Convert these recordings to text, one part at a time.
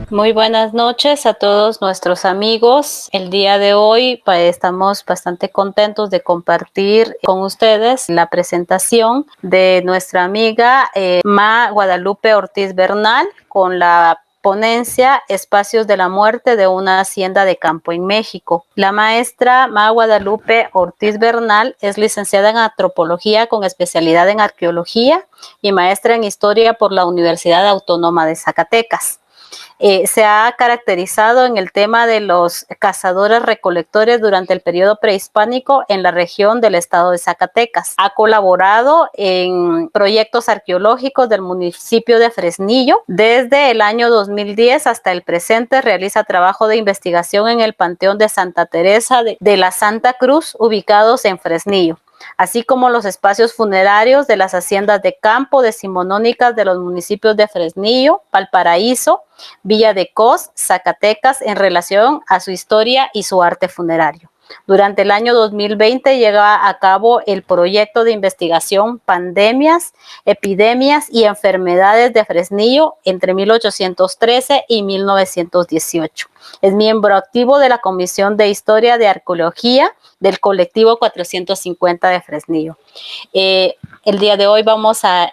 Muy buenas noches a todos nuestros amigos. El día de hoy estamos bastante contentos de compartir con ustedes la presentación de nuestra amiga Ma Guadalupe Ortiz Bernal con la ponencia Espacios de la Muerte de una Hacienda de Campo en México. La maestra Ma Guadalupe Ortiz Bernal es licenciada en Antropología con especialidad en Arqueología y maestra en Historia por la Universidad Autónoma de Zacatecas. Se ha caracterizado en el tema de los cazadores recolectores durante el periodo prehispánico en la región del estado de Zacatecas. Ha colaborado en proyectos arqueológicos del municipio de Fresnillo. Desde el año 2010 hasta el presente realiza trabajo de investigación en el Panteón de Santa Teresa de la Santa Cruz, ubicados en Fresnillo, así como los espacios funerarios de las haciendas de campo decimonónicas de los municipios de Fresnillo, Valparaíso, Villa de Cos, Zacatecas, en relación a su historia y su arte funerario. Durante el año 2020 llega a cabo el proyecto de investigación Pandemias, Epidemias y Enfermedades de Fresnillo entre 1813 y 1918. Es miembro activo de la Comisión de Historia de Arqueología del colectivo 450 de Fresnillo. El día de hoy vamos a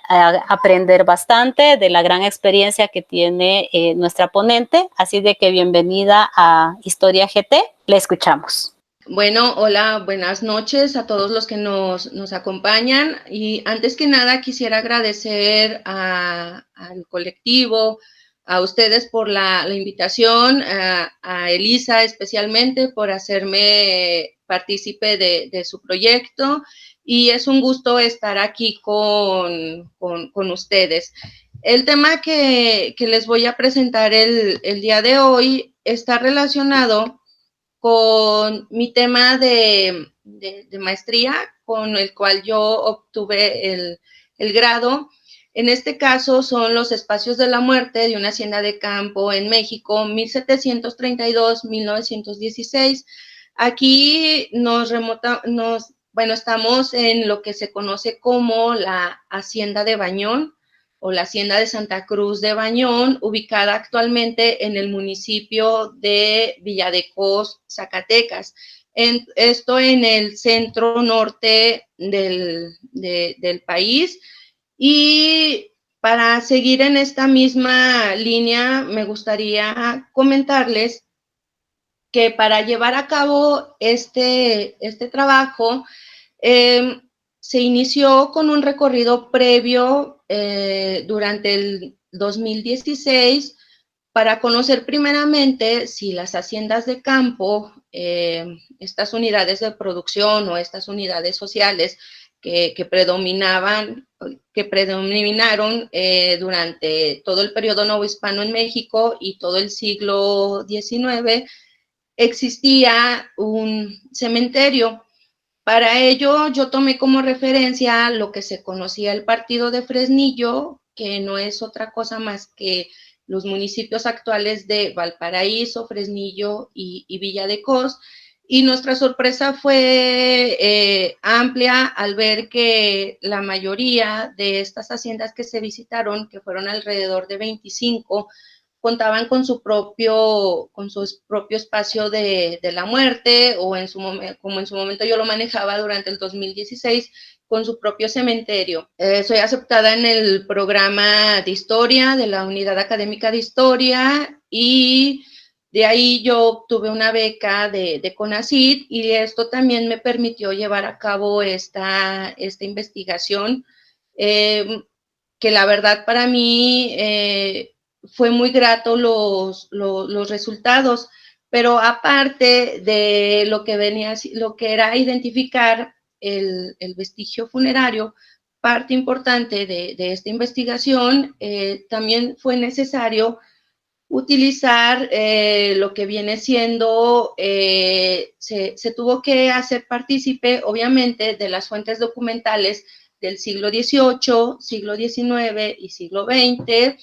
aprender bastante de la gran experiencia que tiene nuestra ponente, así de que bienvenida a Historia GT, le escuchamos. Bueno, hola, buenas noches a todos los que nos acompañan, y antes que nada quisiera agradecer al colectivo, a ustedes por la invitación, a Elisa especialmente por hacerme partícipe de su proyecto, y es un gusto estar aquí con ustedes. El tema que les voy a presentar el día de hoy está relacionado con mi tema de maestría, con el cual yo obtuve el grado. En este caso son los espacios de la muerte de una hacienda de campo en México, 1732-1916. Aquí estamos en lo que se conoce como la Hacienda de Bañón, o la Hacienda de Santa Cruz de Bañón, ubicada actualmente en el municipio de Villa de Cos, Zacatecas. Esto en el centro norte del país. Y para seguir en esta misma línea, me gustaría comentarles que para llevar a cabo este trabajo, se inició con un recorrido previo durante el 2016 para conocer primeramente si las haciendas de campo, estas unidades de producción o estas unidades sociales que predominaron durante todo el periodo novohispano en México y todo el siglo XIX, existía un cementerio. Para ello, yo tomé como referencia lo que se conocía el partido de Fresnillo, que no es otra cosa más que los municipios actuales de Valparaíso, Fresnillo y Villa de Cos. Y nuestra sorpresa fue amplia al ver que la mayoría de estas haciendas que se visitaron, que fueron alrededor de 25, contaban con su propio espacio de la muerte, o como en su momento yo lo manejaba durante el 2016, con su propio cementerio. Soy aceptada en el programa de historia de la Unidad Académica de Historia, y de ahí yo obtuve una beca de CONACYT, y esto también me permitió llevar a cabo esta investigación, que la verdad para mí fue muy grato los resultados. Pero aparte de lo que era identificar el vestigio funerario, parte importante de esta investigación, también fue necesario utilizar lo que viene siendo, se tuvo que hacer partícipe, obviamente, de las fuentes documentales del siglo XVIII, siglo XIX y siglo XX,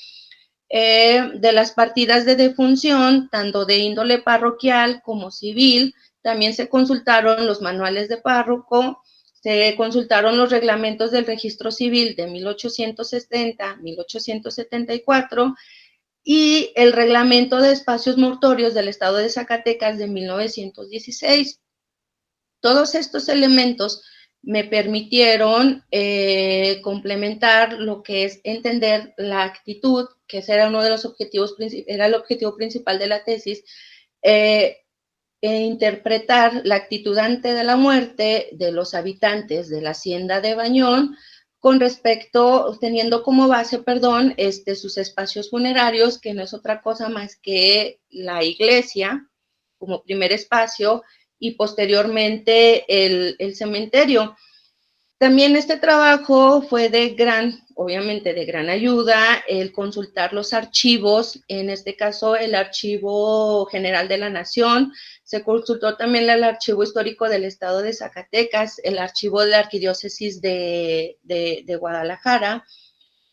de las partidas de defunción, tanto de índole parroquial como civil. También se consultaron los manuales de párroco, se consultaron los reglamentos del registro civil de 1870, 1874, y el Reglamento de Espacios Mortuorios del Estado de Zacatecas de 1916. Todos estos elementos me permitieron complementar lo que es entender la actitud, que ese era uno de los objetivos, era el objetivo principal de la tesis, interpretar la actitud ante de la muerte de los habitantes de la hacienda de Bañón con respecto, teniendo como base, perdón, sus espacios funerarios, que no es otra cosa más que la iglesia como primer espacio y posteriormente el cementerio. También este trabajo fue obviamente de gran ayuda, el consultar los archivos, en este caso el Archivo General de la Nación, se consultó también el Archivo Histórico del Estado de Zacatecas, el Archivo de la Arquidiócesis de Guadalajara,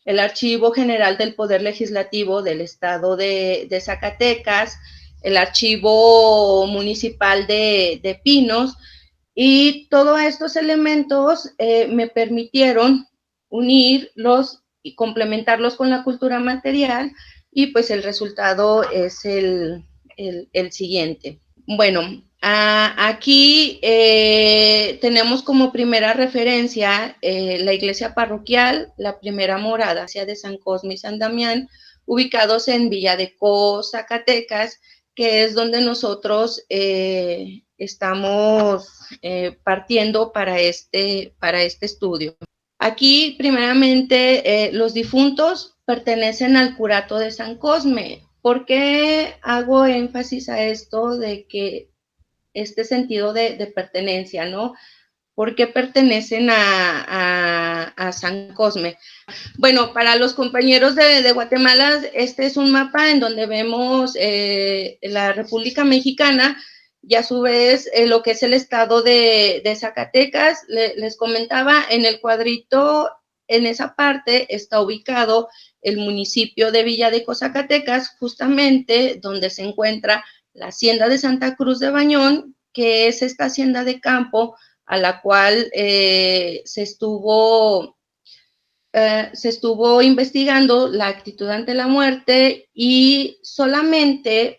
el Archivo General del Poder Legislativo del Estado de Zacatecas, el Archivo Municipal de Pinos, y todos estos elementos me permitieron unirlos y complementarlos con la cultura material, y pues el resultado es el siguiente. Bueno, aquí tenemos como primera referencia la iglesia parroquial, la primera morada de San Cosme y San Damián, ubicados en Villa de Cos, Zacatecas, que es donde nosotros estamos partiendo para este estudio. Aquí, primeramente, los difuntos pertenecen al curato de San Cosme. ¿Por qué hago énfasis a esto de que este sentido de pertenencia, ¿no? ¿Por qué pertenecen a San Cosme? Bueno, para los compañeros de Guatemala, este es un mapa en donde vemos la República Mexicana y a su vez lo que es el estado de Zacatecas. Les comentaba, en el cuadrito, en esa parte está ubicado el municipio de Villa de Cos, Zacatecas, justamente donde se encuentra la hacienda de Santa Cruz de Bañón, que es esta hacienda de campo a la cual se estuvo investigando la actitud ante la muerte, y solamente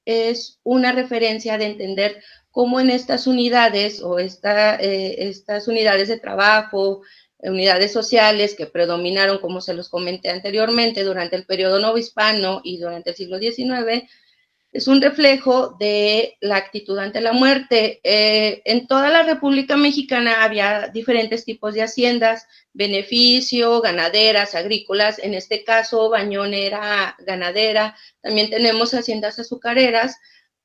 es una referencia de entender cómo en estas unidades o estas unidades de trabajo, unidades sociales que predominaron, como se los comenté anteriormente, durante el periodo novohispano y durante el siglo XIX, es un reflejo de la actitud ante la muerte. En toda la República Mexicana había diferentes tipos de haciendas, beneficio, ganaderas, agrícolas. En este caso, Bañón era ganadera. También tenemos haciendas azucareras,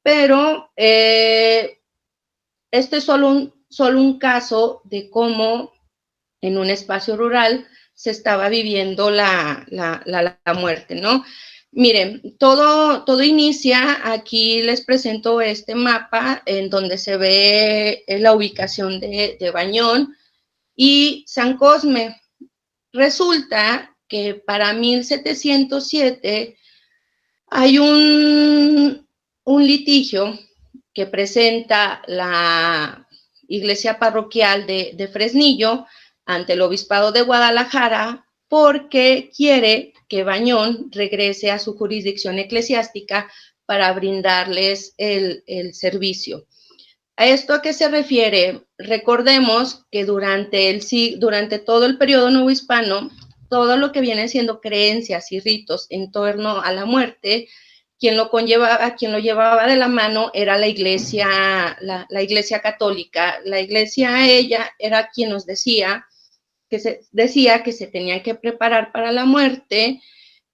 pero este es solo un caso de cómo en un espacio rural se estaba viviendo la muerte, ¿no? Miren, todo inicia, aquí les presento este mapa en donde se ve la ubicación de Bañón y San Cosme. Resulta que para 1707 hay un litigio que presenta la iglesia parroquial de Fresnillo ante el obispado de Guadalajara, porque quiere que Bañón regrese a su jurisdicción eclesiástica para brindarles el servicio. ¿A esto a qué se refiere? Recordemos que durante todo el periodo novohispano, todo lo que viene siendo creencias y ritos en torno a la muerte, quien lo llevaba de la mano era la iglesia, la iglesia católica. La iglesia, ella, era quien nos decía que se tenían que preparar para la muerte,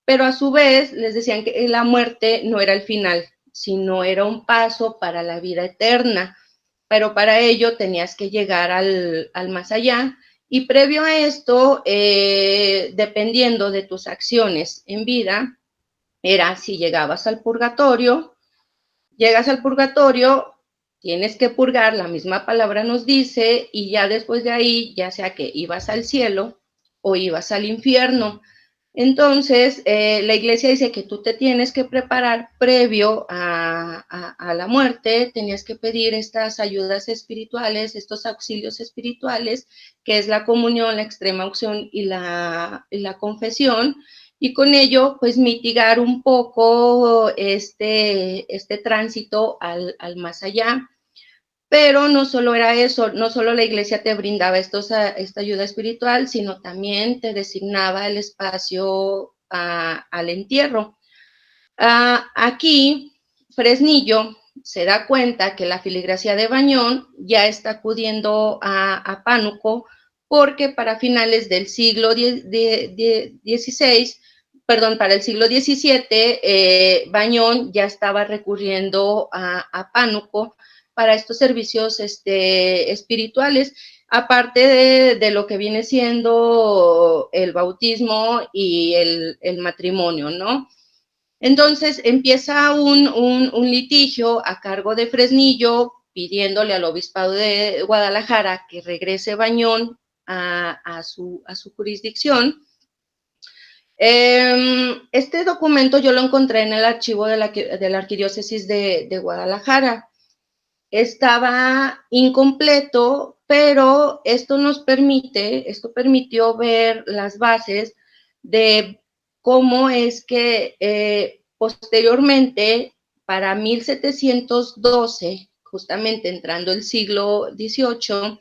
pero a su vez les decían que la muerte no era el final, sino era un paso para la vida eterna. Pero para ello tenías que llegar al más allá, y previo a esto, dependiendo de tus acciones en vida, era si llegabas al purgatorio. Llegas al purgatorio, tienes que purgar, la misma palabra nos dice, y ya después de ahí, ya sea que ibas al cielo o ibas al infierno. Entonces, la iglesia dice que tú te tienes que preparar previo a la muerte, tenías que pedir estas ayudas espirituales, estos auxilios espirituales, que es la comunión, la extrema unción y la confesión, y con ello, pues, mitigar un poco este tránsito al más allá. Pero no solo era eso, no solo la iglesia te brindaba esta ayuda espiritual, sino también te designaba el espacio al entierro. Aquí, Fresnillo se da cuenta que la feligresía de Bañón ya está acudiendo a Pánuco, porque para finales del siglo XVI, perdón, para el siglo XVII, Bañón ya estaba recurriendo a Pánuco para estos servicios espirituales, aparte de lo que viene siendo el bautismo y el matrimonio, ¿no? Entonces empieza un litigio a cargo de Fresnillo pidiéndole al obispado de Guadalajara que regrese Bañón a su jurisdicción. Este documento yo lo encontré en el archivo de la Arquidiócesis de Guadalajara. Estaba incompleto, pero esto permitió ver las bases de cómo es que posteriormente, para 1712, justamente entrando el siglo XVIII,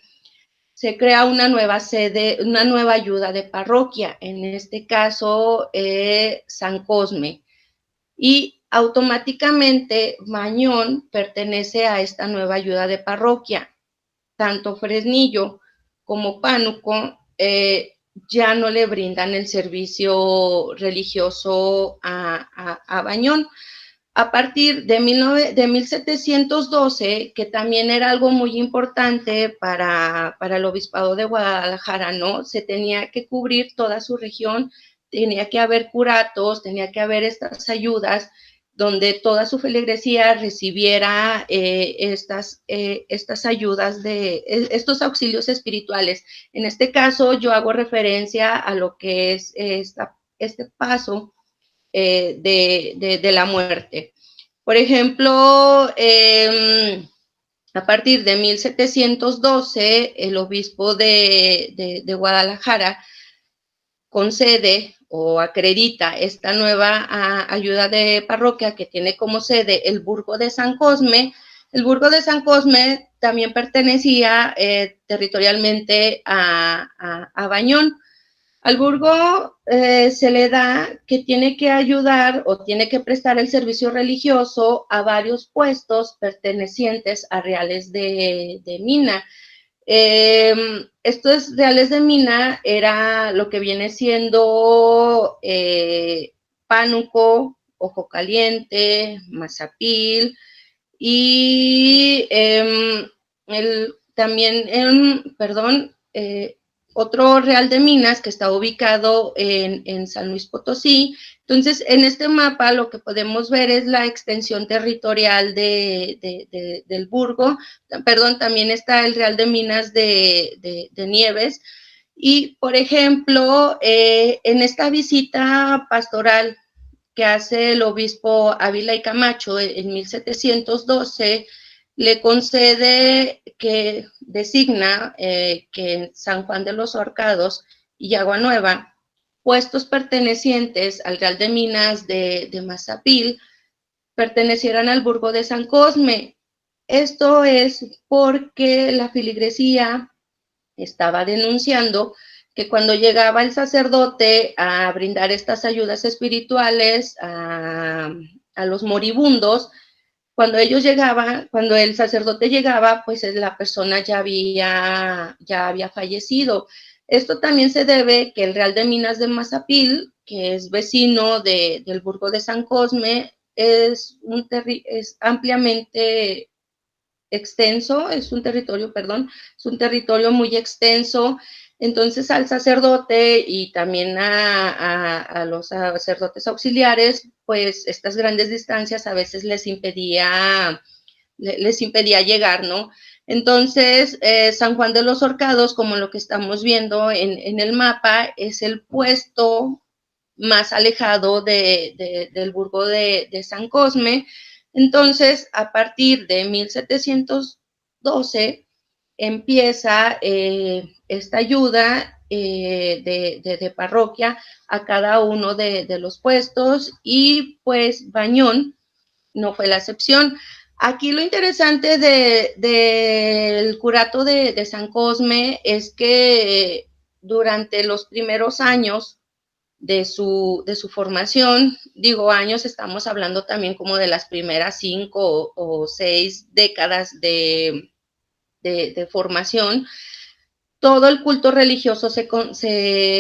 se crea una nueva sede, una nueva ayuda de parroquia, en este caso San Cosme, y automáticamente Bañón pertenece a esta nueva ayuda de parroquia. Tanto Fresnillo como Pánuco ya no le brindan el servicio religioso a Bañón. A partir de 1712, que también era algo muy importante para el obispado de Guadalajara, ¿no? Se tenía que cubrir toda su región, tenía que haber curatos, tenía que haber estas ayudas donde toda su feligresía recibiera estas ayudas estos auxilios espirituales. En este caso, yo hago referencia a lo que es este paso de la muerte. Por ejemplo, a partir de 1712, el obispo de Guadalajara concede o acredita esta nueva ayuda de parroquia que tiene como sede el Burgo de San Cosme. El Burgo de San Cosme también pertenecía territorialmente a Bañón. Al burgo se le da que tiene que ayudar o tiene que prestar el servicio religioso a varios puestos pertenecientes a reales de Mina. Estos reales de Mina era lo que viene siendo Pánuco, Ojo Caliente, Mazapil y también, otro real de Minas que está ubicado en San Luis Potosí. Entonces, en este mapa lo que podemos ver es la extensión territorial del burgo. También está el real de Minas de Nieves. Y, por ejemplo, en esta visita pastoral que hace el obispo Ávila y Camacho en 1712, le concede que designa que en San Juan de los Horcados y Agua Nueva, puestos pertenecientes al Real de Minas de Mazapil, pertenecieran al burgo de San Cosme. Esto es porque la feligresía estaba denunciando que cuando llegaba el sacerdote a brindar estas ayudas espirituales a los moribundos, cuando el sacerdote llegaba, pues la persona ya había fallecido. Esto también se debe que el Real de Minas de Mazapil, que es vecino del burgo de San Cosme, es ampliamente extenso, es un territorio muy extenso. Entonces al sacerdote y también a los sacerdotes auxiliares, pues estas grandes distancias a veces les impedía llegar, ¿no? Entonces, San Juan de los Horcados, como lo que estamos viendo en el mapa, es el puesto más alejado del burgo de San Cosme. Entonces, a partir de 1712, empieza esta ayuda de parroquia a cada uno de los puestos, y pues Bañón no fue la excepción. Aquí lo interesante del curato de San Cosme es que durante los primeros años de su formación, digo años, estamos hablando también como de las primeras 5 o 6 décadas de formación, todo el culto religioso se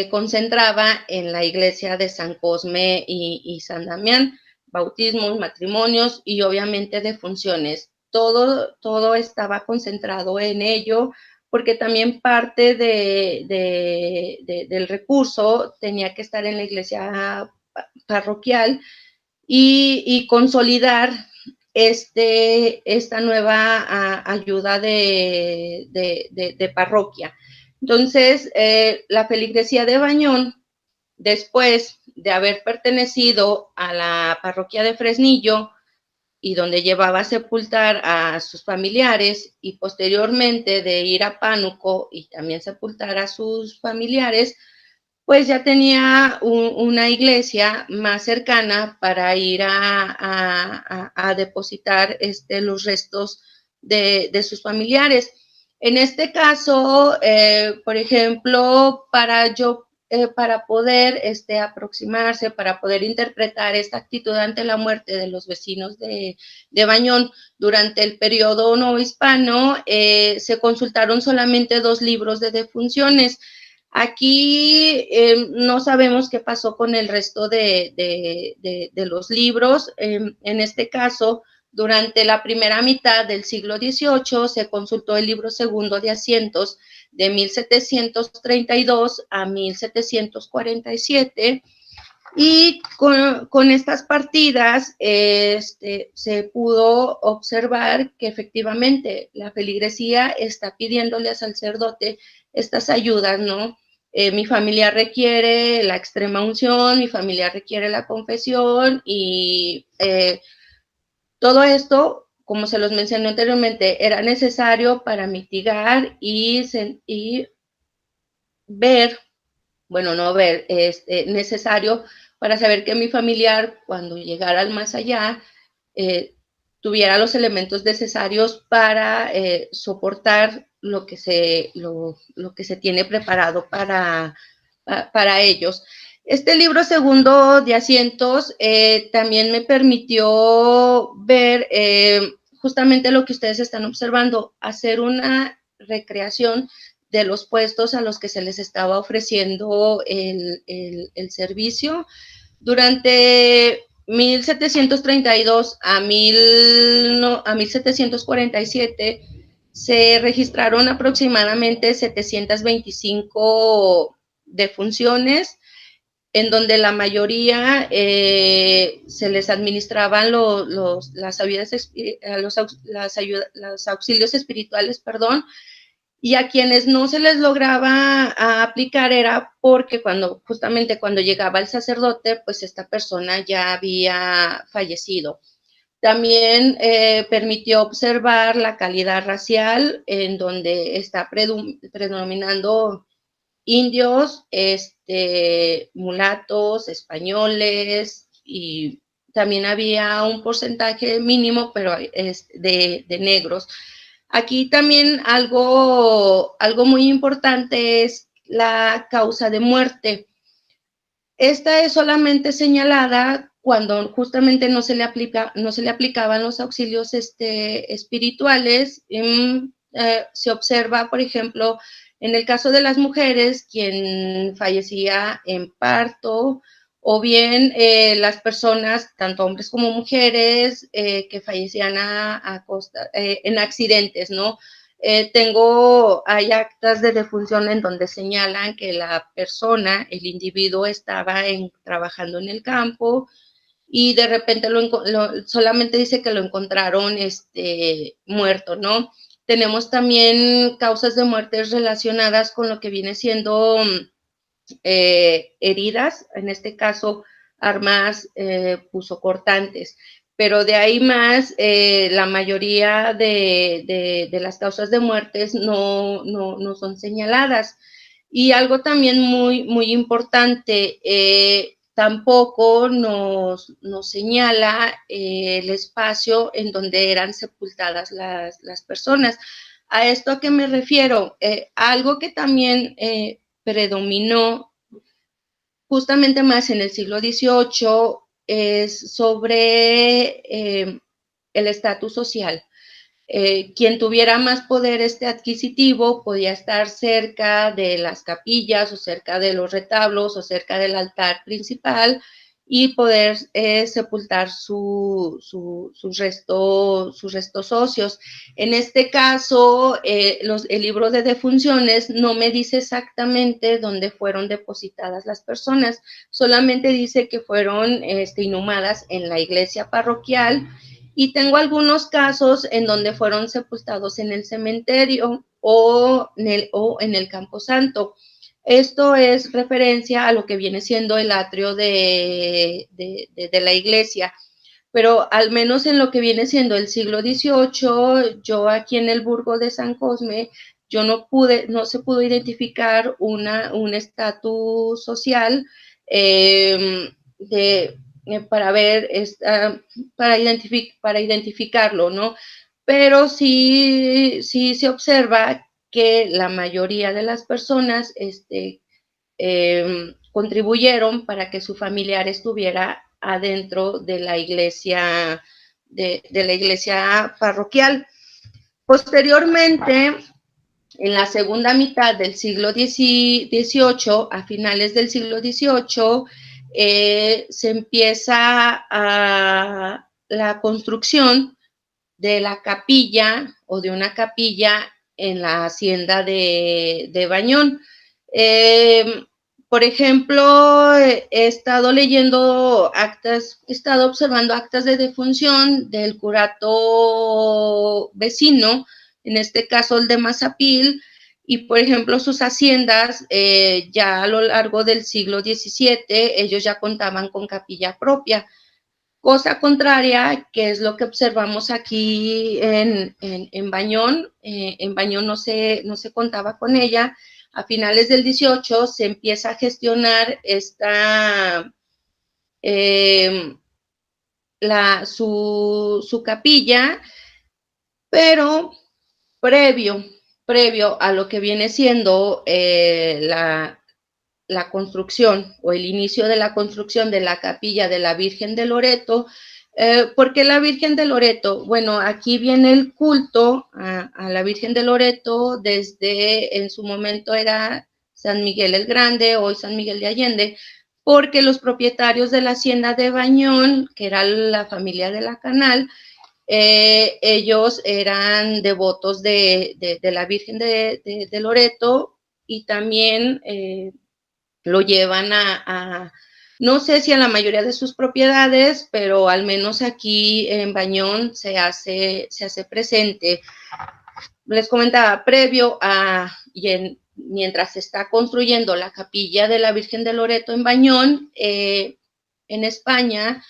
concentraba en la iglesia de San Cosme y San Damián, bautismos, matrimonios y obviamente defunciones. Todo estaba concentrado en ello, porque también parte del recurso tenía que estar en la iglesia parroquial y consolidar esta nueva ayuda de parroquia. Entonces, la feligresía de Bañón, después de haber pertenecido a la parroquia de Fresnillo, y donde llevaba a sepultar a sus familiares, y posteriormente de ir a Pánuco y también sepultar a sus familiares, pues ya tenía una iglesia más cercana para ir a depositar los restos de sus familiares. En este caso, por ejemplo, para poder aproximarse, para poder interpretar esta actitud ante la muerte de los vecinos de Bañón durante el periodo novohispano, se consultaron solamente 2 libros de defunciones. Aquí no sabemos qué pasó con el resto de los libros. En este caso, durante la primera mitad del siglo XVIII se consultó el libro segundo de asientos de 1732 a 1747, y con estas partidas se pudo observar que efectivamente la feligresía está pidiéndole al sacerdote estas ayudas, ¿no? Mi familia requiere la extrema unción, mi familia requiere la confesión, y todo esto, como se los mencioné anteriormente, era necesario para mitigar y ver, bueno, no ver, necesario para saber que mi familiar, cuando llegara al más allá, tuviera los elementos necesarios para soportar lo que se tiene preparado para ellos. Este libro segundo de asientos también me permitió ver justamente lo que ustedes están observando, hacer una recreación de los puestos a los que se les estaba ofreciendo el servicio. Durante 1732 a 1747 se registraron aproximadamente 725 defunciones, en donde la mayoría se les administraban los auxilios espirituales, perdón, y a quienes no se les lograba aplicar era porque justamente cuando llegaba el sacerdote, pues esta persona ya había fallecido. También permitió observar la calidad racial, en donde está predominando indios, mulatos, españoles, y también había un porcentaje mínimo, pero de negros. Aquí también algo muy importante es la causa de muerte. Esta es solamente señalada cuando justamente no se le aplicaban los auxilios espirituales. Se observa, por ejemplo, en el caso de las mujeres, quien fallecía en parto, o bien las personas, tanto hombres como mujeres, que fallecían en accidentes, ¿no? Hay actas de defunción en donde señalan que la persona, el individuo, estaba trabajando en el campo, y de repente solamente dice que lo encontraron muerto, ¿no? Tenemos también causas de muertes relacionadas con lo que viene siendo heridas, en este caso armas punzocortantes. Pero de ahí más, la mayoría de las causas de muertes no son señaladas. Y algo también muy importante, tampoco nos señala el espacio en donde eran sepultadas las personas. ¿A esto a qué me refiero? Algo que también predominó justamente más en el siglo XVIII es sobre el estatus social. Quien tuviera más poder adquisitivo podía estar cerca de las capillas o cerca de los retablos o cerca del altar principal y poder sepultar sus restos óseos. En este caso, el libro de defunciones no me dice exactamente dónde fueron depositadas las personas, solamente dice que fueron inhumadas en la iglesia parroquial. Y tengo algunos casos en donde fueron sepultados en el cementerio o en el camposanto. Esto es referencia a lo que viene siendo el atrio de la iglesia. Pero al menos en lo que viene siendo el siglo XVIII, yo aquí en el Burgo de San Cosme, yo no se pudo identificar un estatus social para ver, para identificarlo, ¿no? Pero sí se observa que la mayoría de las personas contribuyeron para que su familiar estuviera adentro de la iglesia, de la iglesia parroquial. Posteriormente, en la segunda mitad del siglo XVIII, a finales del siglo XVIII, se empieza la construcción de la capilla o de una capilla en la hacienda de Bañón. Por ejemplo, he estado leyendo actas, he estado observando actas de defunción del curato vecino, en este caso el de Mazapil, y por ejemplo sus haciendas ya a lo largo del siglo XVII ellos ya contaban con capilla propia. Cosa contraria, que es lo que observamos aquí en Bañón. En Bañón no se contaba con ella. A finales del 18 se empieza a gestionar su capilla, pero previo a lo que viene siendo la construcción o el inicio de la construcción de la capilla de la Virgen de Loreto. ¿Por qué la Virgen de Loreto? Bueno, aquí viene el culto a la Virgen de Loreto desde, en su momento era San Miguel el Grande, hoy San Miguel de Allende, porque los propietarios de la hacienda de Bañón, que era la familia de la Canal, ellos eran devotos de la Virgen de Loreto y también lo llevan no sé si a la mayoría de sus propiedades, pero al menos aquí en Bañón se hace presente. Les comentaba, mientras se está construyendo la capilla de la Virgen de Loreto en Bañón, en España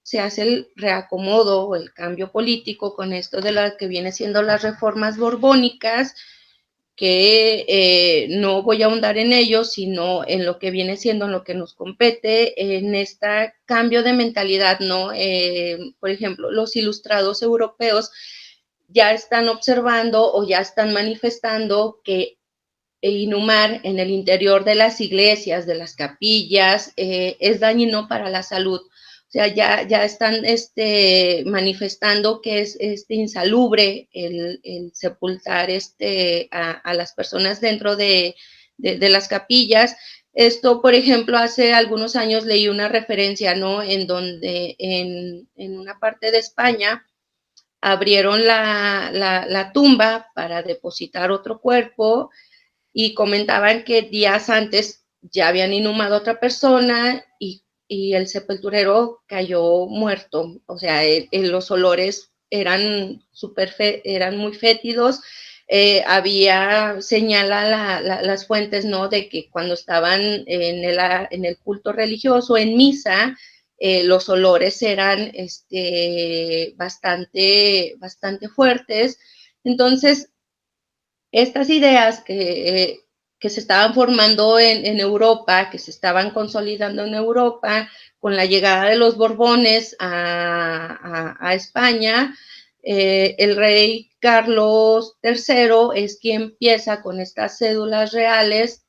se hace el reacomodo o el cambio político con esto de lo que viene siendo las reformas borbónicas, que no voy a ahondar en ello, sino en lo que viene siendo, en lo que nos compete, en este cambio de mentalidad, ¿no? Por ejemplo, los ilustrados europeos ya están observando o ya están manifestando que inhumar en el interior de las iglesias, de las capillas, es dañino para la salud. O sea, ya están manifestando que es insalubre el sepultar a las personas dentro de las capillas. Esto, por ejemplo, hace algunos años leí una referencia, ¿no? En donde en una parte de España abrieron la tumba para depositar otro cuerpo y comentaban que días antes ya habían inhumado a otra persona y el sepulturero cayó muerto. O sea, los olores eran muy fétidos. Señala las fuentes, ¿no? De que cuando estaban en el culto religioso, en misa, los olores eran bastante fuertes. Entonces, estas ideas que se estaban formando en Europa, que se estaban consolidando en Europa, con la llegada de los Borbones a España. El rey Carlos III es quien empieza con estas cédulas reales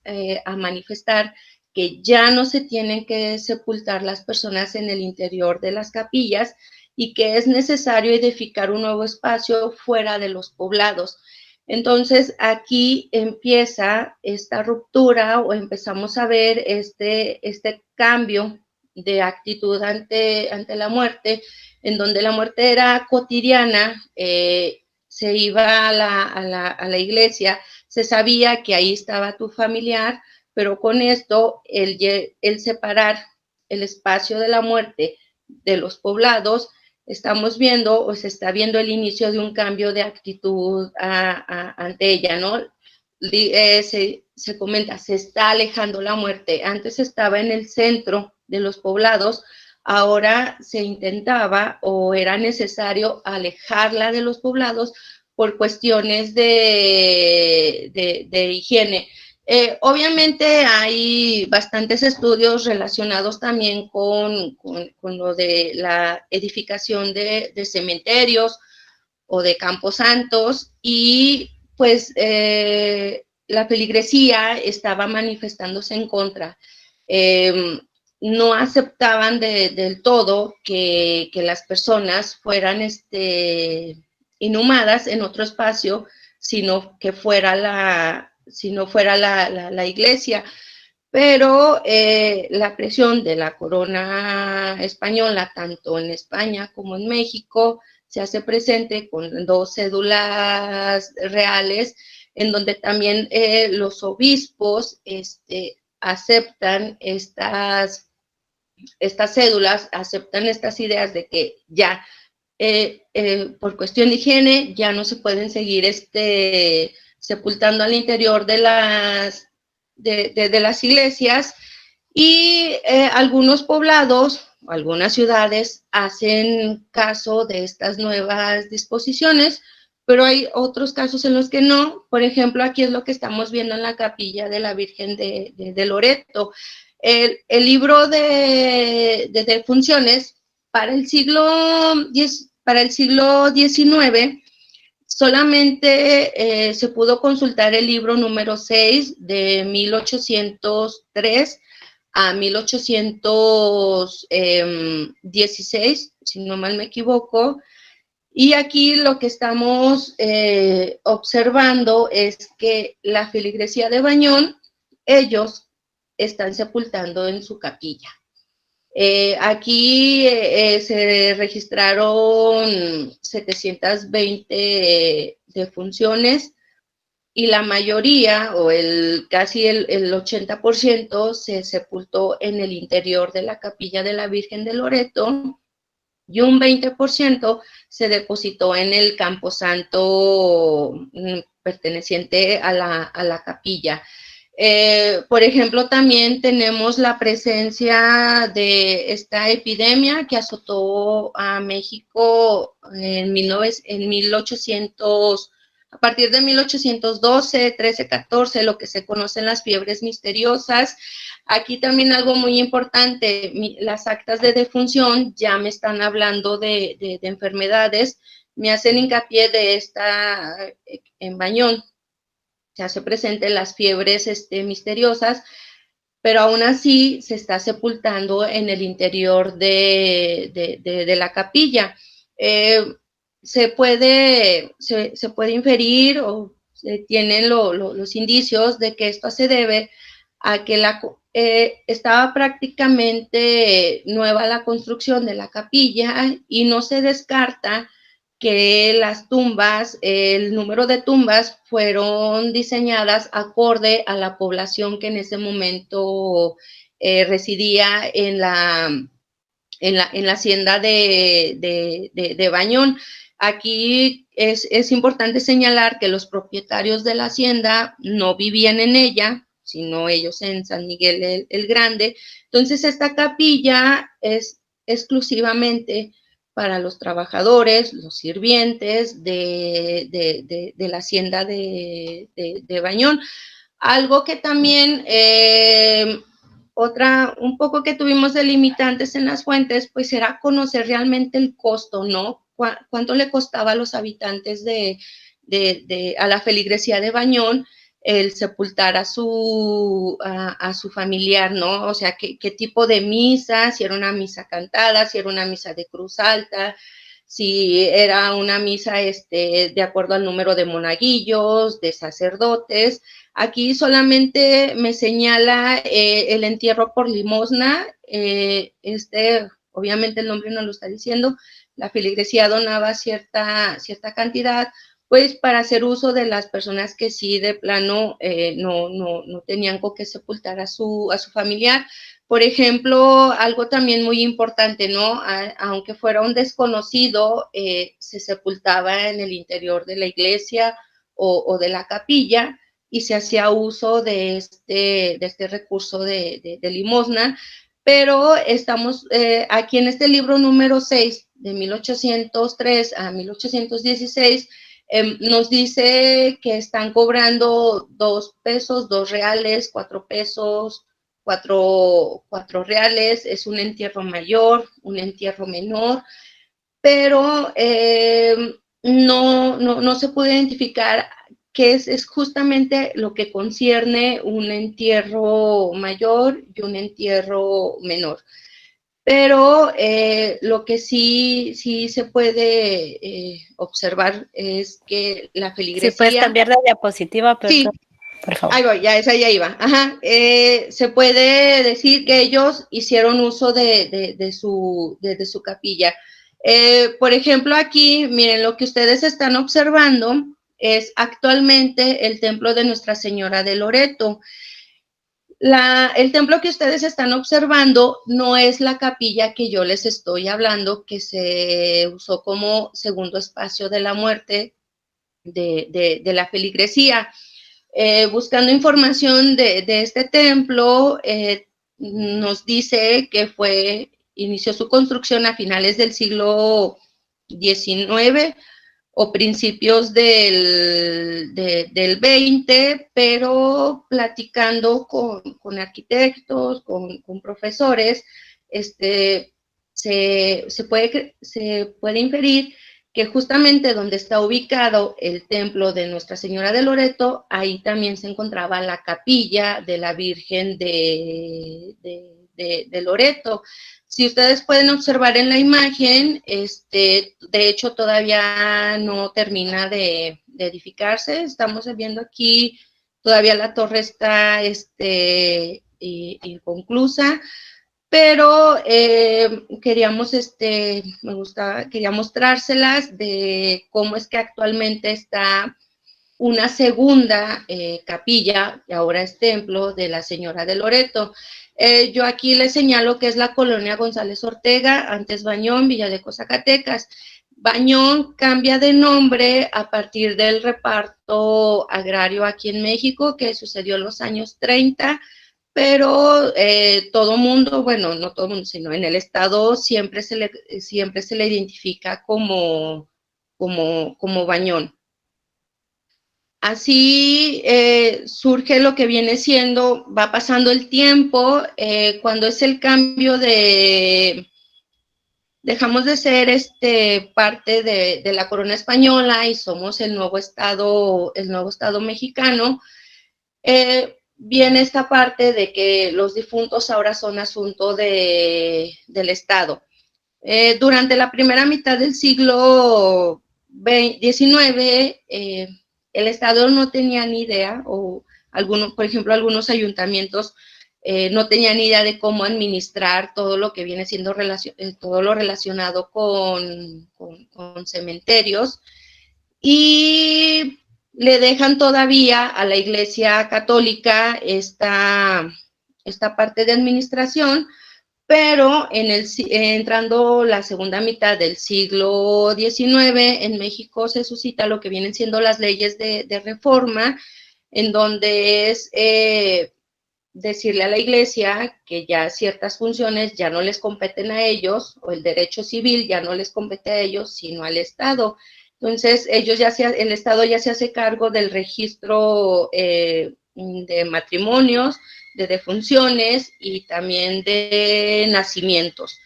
a manifestar que ya no se tienen que sepultar las personas en el interior de las capillas y que es necesario edificar un nuevo espacio fuera de los poblados. Entonces, aquí empieza esta ruptura o empezamos a ver este cambio de actitud ante la muerte, en donde la muerte era cotidiana, se iba a la iglesia, se sabía que ahí estaba tu familiar, pero con esto, el separar el espacio de la muerte de los poblados, estamos viendo o se está viendo el inicio de un cambio de actitud ante ella, ¿no? Se comenta, se está alejando la muerte. Antes estaba en el centro de los poblados, ahora se intentaba o era necesario alejarla de los poblados por cuestiones de higiene. Obviamente hay bastantes estudios relacionados también con lo de la edificación de cementerios o de camposantos y pues la feligresía estaba manifestándose en contra. No aceptaban del todo que las personas fueran inhumadas en otro espacio, sino que fuera la iglesia. Pero la presión de la corona española, tanto en España como en México, se hace presente con 2 cédulas reales, en donde también los obispos aceptan estas cédulas, aceptan estas ideas de que ya por cuestión de higiene ya no se pueden seguir sepultando al interior de las iglesias y algunos poblados, algunas ciudades hacen caso de estas nuevas disposiciones, pero hay otros casos en los que no. Por ejemplo, aquí es lo que estamos viendo en la capilla de la Virgen de Loreto. El libro de funciones para el siglo XIX solamente se pudo consultar el libro número 6 de 1803 a 1816, si no mal me equivoco. Y aquí lo que estamos observando es que la feligresía de Bañón, ellos están sepultando en su capilla. Aquí se registraron 720 defunciones y la mayoría, o casi el 80%, se sepultó en el interior de la capilla de la Virgen de Loreto y un 20% se depositó en el camposanto perteneciente a la capilla. Por ejemplo, también tenemos la presencia de esta epidemia que azotó a México en 1800, a partir de 1812, 13, 14, lo que se conocen las fiebres misteriosas. Aquí también algo muy importante, las actas de defunción ya me están hablando de enfermedades, me hacen hincapié de esta en Bañón. Se hace presente las fiebres misteriosas, pero aún así se está sepultando en el interior de la capilla. Se puede inferir o se tienen los indicios de que esto se debe a que estaba prácticamente nueva la construcción de la capilla y no se descarta que las tumbas, el número de tumbas fueron diseñadas acorde a la población que en ese momento residía en la hacienda de Bañón. Aquí es importante señalar que los propietarios de la hacienda no vivían en ella, sino ellos en San Miguel el Grande. Entonces, esta capilla es exclusivamente para los trabajadores, los sirvientes de la hacienda de Bañón. Algo que también, un poco que tuvimos de limitantes en las fuentes, pues era conocer realmente el costo, ¿no? ¿Cuánto le costaba a los habitantes a la feligresía de Bañón el sepultar a su familiar, ¿no? O sea, ¿qué tipo de misa? Si era una misa cantada, si era una misa de cruz alta, si era una misa de acuerdo al número de monaguillos, de sacerdotes. Aquí solamente me señala el entierro por limosna. Obviamente el nombre no lo está diciendo. La feligresía donaba cierta cantidad, pues para hacer uso de las personas que sí de plano no tenían con qué sepultar a su familiar. Por ejemplo, algo también muy importante, ¿no? Aunque fuera un desconocido, se sepultaba en el interior de la iglesia o de la capilla, y se hacía uso de este recurso de limosna, pero estamos aquí en este libro número 6, de 1803 a 1816, nos dice que están cobrando 2 pesos, 2 reales, 4 pesos, 4 reales, es un entierro mayor, un entierro menor, pero no se puede identificar qué es justamente lo que concierne un entierro mayor y un entierro menor. Pero lo que sí se puede observar es que la Si puedes feligresía... cambiar de diapositiva, perdón, Sí, por favor. ahí voy, esa ya iba. Ajá. Se puede decir que ellos hicieron uso de su capilla. Por ejemplo, aquí, miren, lo que ustedes están observando es actualmente el templo de Nuestra Señora de Loreto. El templo que ustedes están observando no es la capilla que yo les estoy hablando, que se usó como segundo espacio de la muerte de la feligresía. Buscando información de este templo, nos dice que inició su construcción a finales del siglo XIX o principios del 20, pero platicando con arquitectos, con profesores, se puede inferir que justamente donde está ubicado el templo de Nuestra Señora de Loreto, ahí también se encontraba la capilla de la Virgen de Loreto. Si ustedes pueden observar en la imagen, de hecho todavía no termina de edificarse. Estamos viendo aquí, todavía la torre está inconclusa, pero quería mostrárselas de cómo es que actualmente está una segunda capilla, que ahora es templo, de la Señora de Loreto. Yo aquí les señalo que es la colonia González Ortega, antes Bañón, Villa de Zacatecas. Bañón cambia de nombre a partir del reparto agrario aquí en México, que sucedió en los años 30, pero todo mundo, bueno, no todo mundo, sino en el estado siempre se le identifica como Bañón. Así surge lo que viene siendo, va pasando el tiempo, cuando es el cambio dejamos de ser parte de la corona española y somos el nuevo estado mexicano. Viene esta parte de que los difuntos ahora son asunto del Estado. Durante la primera mitad del siglo XIX, el Estado no tenía ni idea, o por ejemplo, algunos ayuntamientos no tenían ni idea de cómo administrar todo lo que viene siendo todo lo relacionado con cementerios, y le dejan todavía a la Iglesia Católica esta parte de administración, pero entrando la segunda mitad del siglo XIX, en México se suscita lo que vienen siendo las leyes de reforma, en donde es decirle a la Iglesia que ya ciertas funciones ya no les competen a ellos, o el derecho civil ya no les compete a ellos, sino al Estado. Entonces, el Estado ya se hace cargo del registro de matrimonios, de defunciones y también de nacimientos.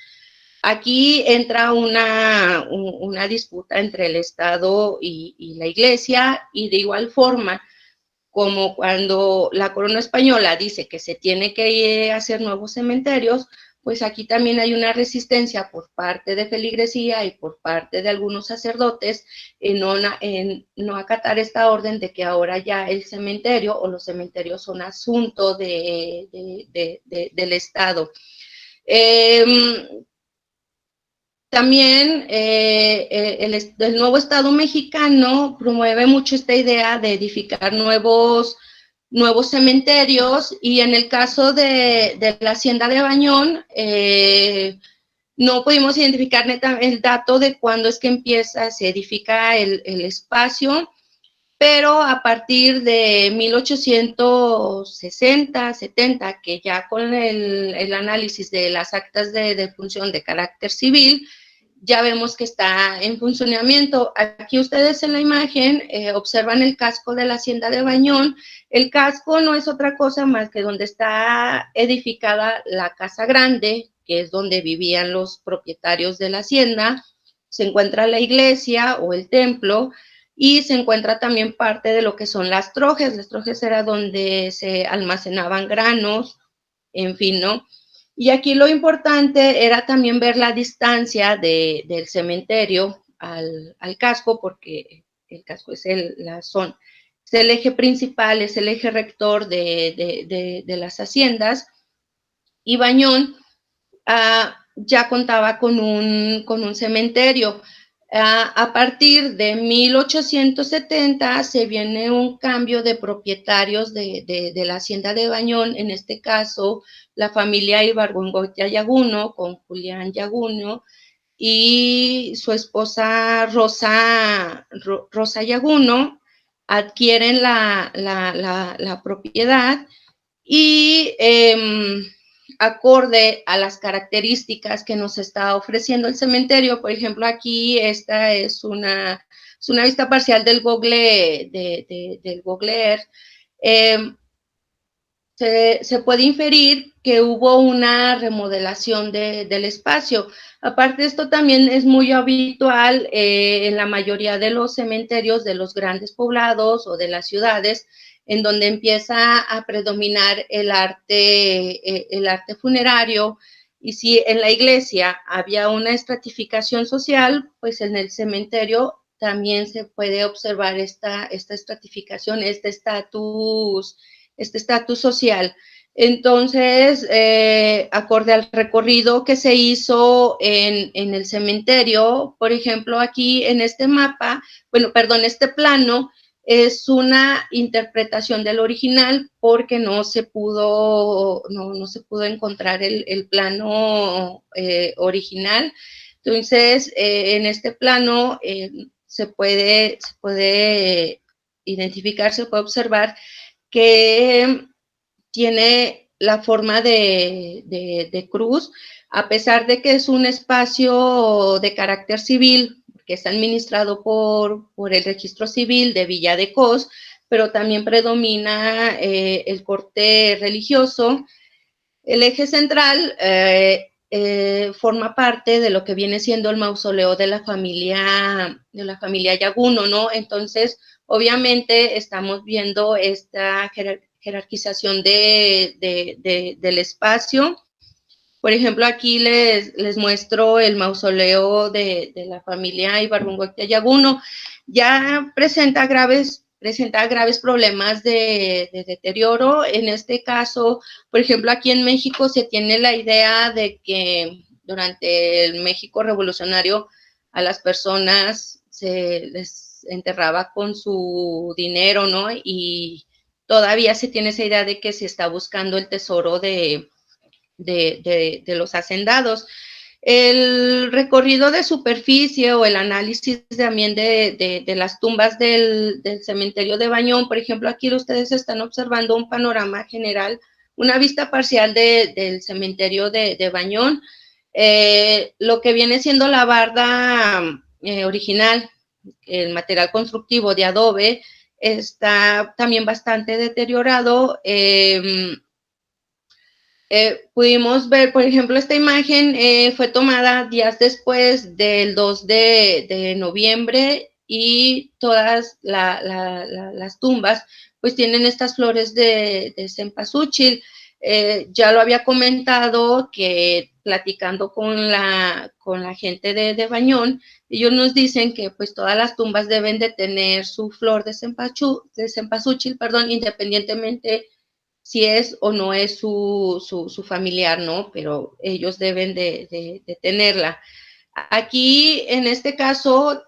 Aquí entra una disputa entre el Estado y la Iglesia, y de igual forma, como cuando la corona española dice que se tiene que hacer nuevos cementerios, pues aquí también hay una resistencia por parte de feligresía y por parte de algunos sacerdotes en no acatar esta orden de que ahora ya el cementerio o los cementerios son asunto del Estado. También el nuevo Estado mexicano promueve mucho esta idea de edificar nuevos cementerios, y en el caso de la hacienda de Bañón, no pudimos identificar el dato de cuándo es que se edifica el espacio, pero a partir de 1860, 70, que ya con el análisis de las actas de defunción de carácter civil, ya vemos que está en funcionamiento. Aquí ustedes en la imagen observan el casco de la hacienda de Bañón. El casco no es otra cosa más que donde está edificada la casa grande, que es donde vivían los propietarios de la hacienda. Se encuentra la iglesia o el templo, y se encuentra también parte de lo que son las trojes. Las trojes era donde se almacenaban granos, en fin, ¿no? Y aquí lo importante era también ver la distancia del cementerio al casco, porque el casco es el eje principal, es el eje rector de las haciendas, y Bañón ya contaba con un cementerio. A partir de 1870 se viene un cambio de propietarios de la hacienda de Bañón, en este caso la familia Ibargüengoitia Yaguno, con Julián Yaguno y su esposa Rosa Yaguno, adquieren la propiedad, y acorde a las características que nos está ofreciendo el cementerio. Por ejemplo, aquí esta es una vista parcial del Google, del Google Earth. Se puede inferir que hubo una remodelación del espacio. Aparte, esto también es muy habitual en la mayoría de los cementerios de los grandes poblados o de las ciudades, en donde empieza a predominar el arte funerario. Y si en la iglesia había una estratificación social, pues en el cementerio también se puede observar esta estratificación, este estatus social. Entonces, acorde al recorrido que se hizo en el cementerio, por ejemplo, aquí en este mapa, este plano, es una interpretación del original, porque no se pudo encontrar el plano original. Entonces, en este plano se puede identificar, se puede observar que tiene la forma de cruz, a pesar de que es un espacio de carácter civil, que está administrado por el registro civil de Villa de Cos, pero también predomina el corte religioso. El eje central forma parte de lo que viene siendo el mausoleo de la familia Yaguno, ¿no? Entonces, obviamente estamos viendo esta jerarquización del espacio. Por ejemplo, aquí les muestro el mausoleo de la familia Ibargüengoitia Yaguno. Ya presenta graves problemas de deterioro. En este caso, por ejemplo, aquí en México se tiene la idea de que durante el México revolucionario a las personas se les enterraba con su dinero, ¿no? Y todavía se tiene esa idea de que se está buscando el tesoro de los hacendados. El recorrido de superficie o el análisis también de las tumbas del cementerio de Bañón, por ejemplo, aquí ustedes están observando un panorama general, una vista parcial del cementerio de Bañón, lo que viene siendo la barda original, el material constructivo de adobe, está también bastante deteriorado. Pudimos ver, por ejemplo, esta imagen fue tomada días después del 2 de noviembre y todas las tumbas pues tienen estas flores de cempasúchil. Ya lo había comentado que platicando con la gente de Bañón, ellos nos dicen que pues todas las tumbas deben de tener su flor de cempasúchil, perdón, independientemente si es o no es su familiar, ¿no? Pero ellos deben de tenerla. Aquí, en este caso,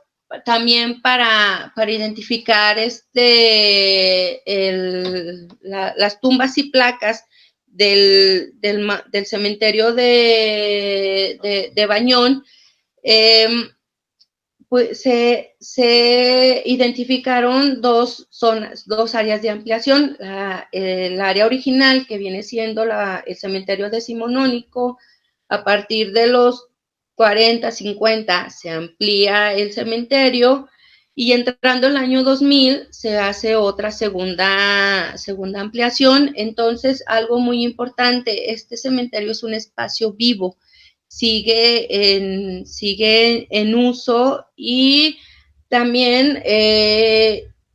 también para identificar las tumbas y placas del cementerio de Bañón, pues se identificaron dos zonas, dos áreas de ampliación. El área original, que viene siendo el cementerio decimonónico, a partir de los 40, 50 se amplía el cementerio y entrando el año 2000 se hace otra segunda ampliación. Entonces, algo muy importante, este cementerio es un espacio vivo, sigue en uso y también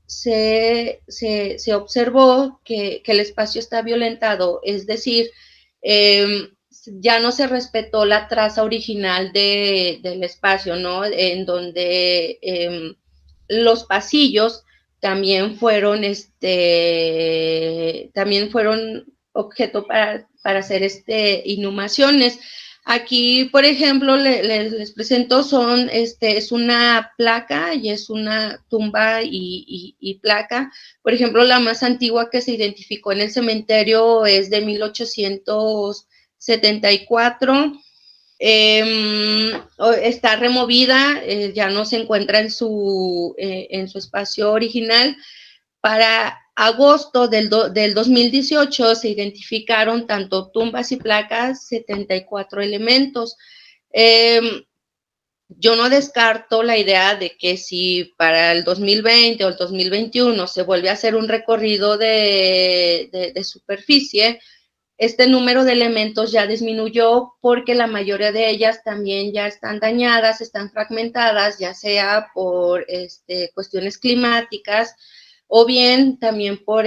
se observó que el espacio está violentado, es decir, ya no se respetó la traza original del espacio, ¿no? En donde los pasillos también fueron objeto para hacer inhumaciones. Aquí, por ejemplo, les presento, es una placa y es una tumba y placa. Por ejemplo, la más antigua que se identificó en el cementerio es de 1874. Está removida, ya no se encuentra en su espacio original. Para agosto del 2018 se identificaron tanto tumbas y placas, 74 elementos. Yo no descarto la idea de que si para el 2020 o el 2021 se vuelve a hacer un recorrido de superficie, este número de elementos ya disminuyó porque la mayoría de ellas también ya están dañadas, están fragmentadas, ya sea por cuestiones climáticas o bien también por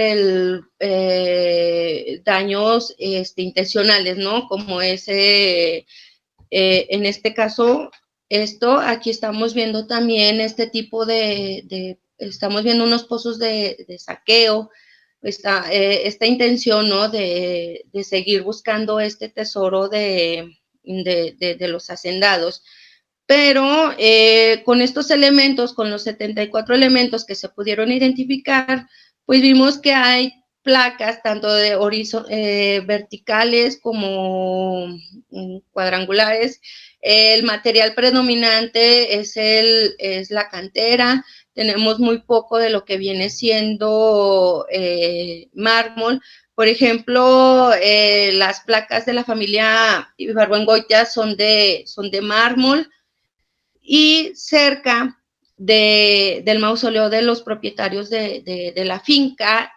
daños intencionales, ¿no? Como en este caso, aquí estamos viendo también este tipo estamos viendo unos pozos de saqueo, esta intención, ¿no? De seguir buscando este tesoro de los hacendados. Pero con estos elementos, con los 74 elementos que se pudieron identificar, pues vimos que hay placas tanto de verticales como cuadrangulares. El material predominante es la cantera. Tenemos muy poco de lo que viene siendo mármol. Por ejemplo, las placas de la familia Ibargüengoitia son de mármol. Y cerca del mausoleo de los propietarios de la finca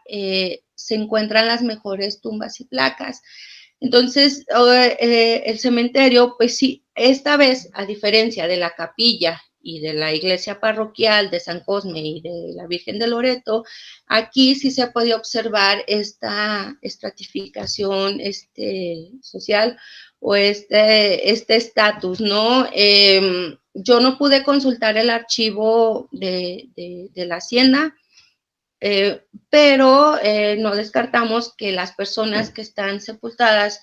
se encuentran las mejores tumbas y placas. Entonces, el cementerio, pues sí, esta vez, a diferencia de la capilla y de la iglesia parroquial de San Cosme y de la Virgen de Loreto, aquí sí se puede observar esta estratificación social o este estatus, ¿no? Yo no pude consultar el archivo de la hacienda, pero no descartamos que las personas que están sepultadas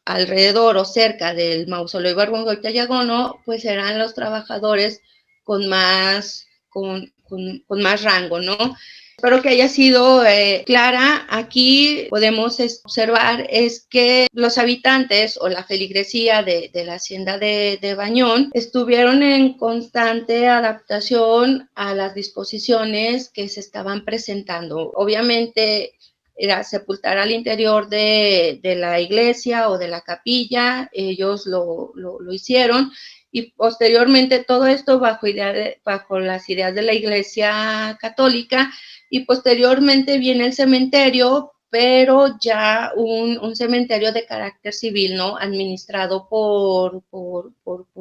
alrededor o cerca del mausoleo Ibargüengoitia y Agono, pues serán los trabajadores con más rango, ¿no? Espero que haya sido clara. Aquí podemos observar es que los habitantes o la feligresía de la hacienda de Bañón estuvieron en constante adaptación a las disposiciones que se estaban presentando. Obviamente era sepultar al interior de la iglesia o de la capilla, ellos lo hicieron, y posteriormente todo esto bajo las ideas de la Iglesia Católica. y posteriormente viene el cementerio, pero ya un cementerio de carácter civil, ¿no? Administrado por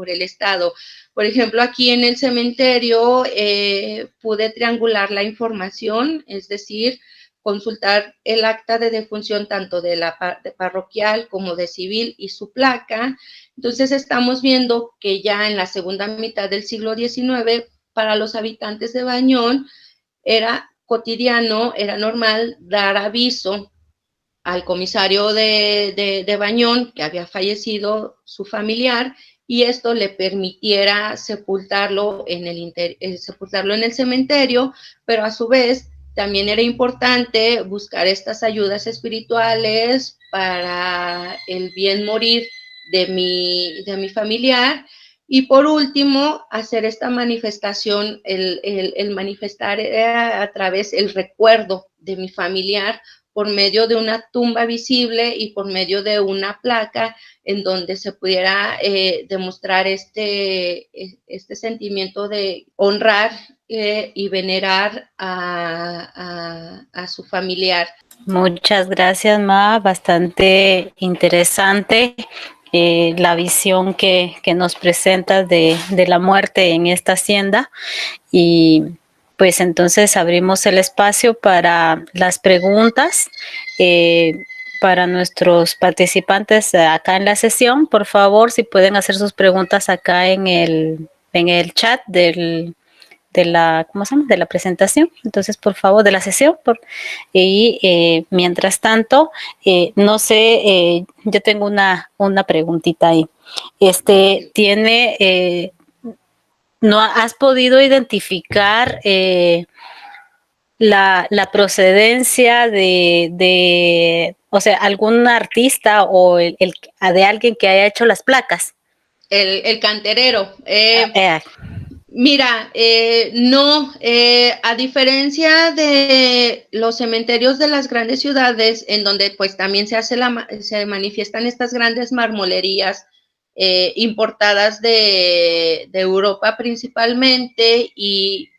el Estado. Por ejemplo, aquí en el cementerio pude triangular la información, es decir, consultar el acta de defunción tanto de la parroquial como de civil y su placa. Entonces estamos viendo que ya en la segunda mitad del siglo XIX, para los habitantes de Bañón, era cotidiano, era normal dar aviso al comisario de Bañón que había fallecido su familiar y esto le permitiera sepultarlo en el cementerio, pero a su vez también era importante buscar estas ayudas espirituales para el bien morir de mi familiar. Y por último, hacer esta manifestación, el manifestar a través del recuerdo de mi familiar por medio de una tumba visible y por medio de una placa en donde se pudiera demostrar este sentimiento de honrar y venerar a su familiar. Muchas gracias, Ma. Bastante interesante la visión que nos presentas de la muerte en esta hacienda. Y pues entonces abrimos el espacio para las preguntas. Para nuestros participantes acá en la sesión, por favor, si pueden hacer sus preguntas acá en el chat de la, ¿cómo se llama? De la presentación. Entonces, por favor, de la sesión. Y mientras tanto, no sé, yo tengo una preguntita ahí. ¿No has podido identificar la procedencia o sea, algún artista o de alguien que haya hecho las placas? El canterero. Mira, no, a diferencia de los cementerios de las grandes ciudades, en donde pues también se manifiestan estas grandes marmolerías importadas de Europa principalmente y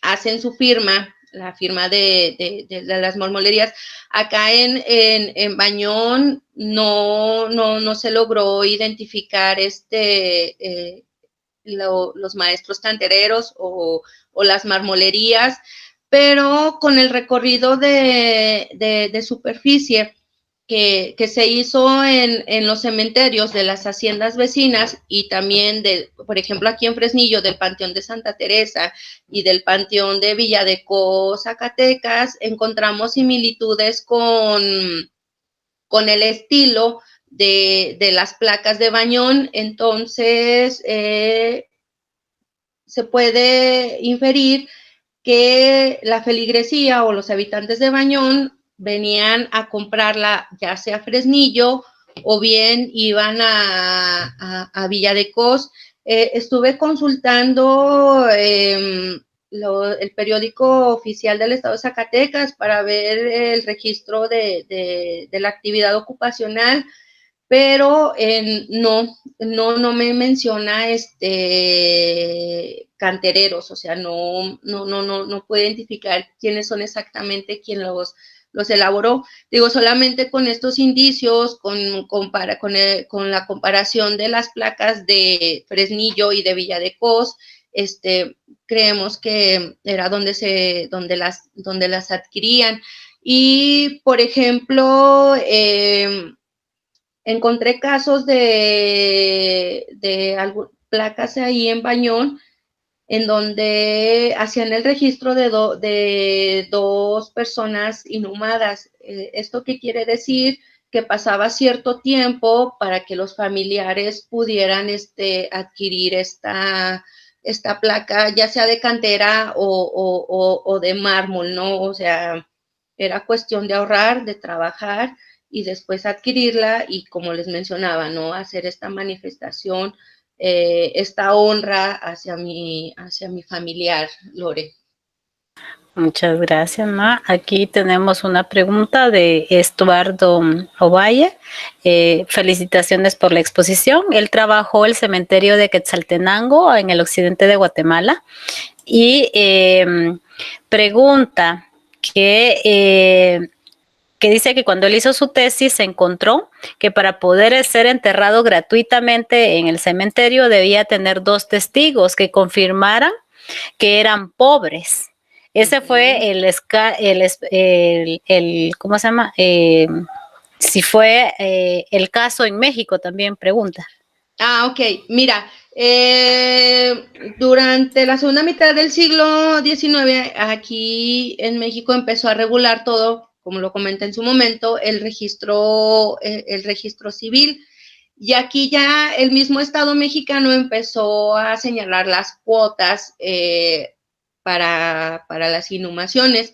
hacen su firma, la firma de las marmolerías. Acá en Bañón no se logró identificar los maestros cantereros o las marmolerías, pero con el recorrido de superficie que se hizo en los cementerios de las haciendas vecinas y también, por ejemplo, aquí en Fresnillo, del Panteón de Santa Teresa y del Panteón de Villadeco, Zacatecas, encontramos similitudes con el estilo de las placas de Bañón. Entonces, se puede inferir que la feligresía o los habitantes de Bañón venían a comprarla ya sea a Fresnillo o bien iban a Villa de Cos. Estuve consultando el periódico oficial del estado de Zacatecas para ver el registro de la actividad ocupacional, pero no me menciona cantereros, o sea, no puede identificar quiénes son exactamente quien los elaboró. Digo, solamente con estos indicios, con la comparación de las placas de Fresnillo y de Villa de Cos, creemos que era donde las adquirían. Y, por ejemplo, encontré casos de placas ahí en Bañón en donde hacían el registro de dos personas inhumadas. ¿Esto qué quiere decir? Que pasaba cierto tiempo para que los familiares pudieran adquirir esta placa, ya sea de cantera o de mármol, ¿no? O sea, era cuestión de ahorrar, de trabajar y después adquirirla y, como les mencionaba, ¿no? Hacer esta manifestación, esta honra hacia mi familiar, Lore. Muchas gracias, Ma. Aquí tenemos una pregunta de Estuardo Ovalle. Felicitaciones por la exposición. Él trabajó el cementerio de Quetzaltenango en el occidente de Guatemala y pregunta, que dice que cuando él hizo su tesis se encontró que para poder ser enterrado gratuitamente en el cementerio debía tener 2 testigos que confirmaran que eran pobres. Ese fue ¿cómo se llama? Si fue el caso en México, también pregunta. Ah, ok. Mira, durante la segunda mitad del siglo XIX, aquí en México empezó a regular todo, como lo comenté en su momento, el registro civil. Y aquí ya el mismo Estado mexicano empezó a señalar las cuotas para las inhumaciones.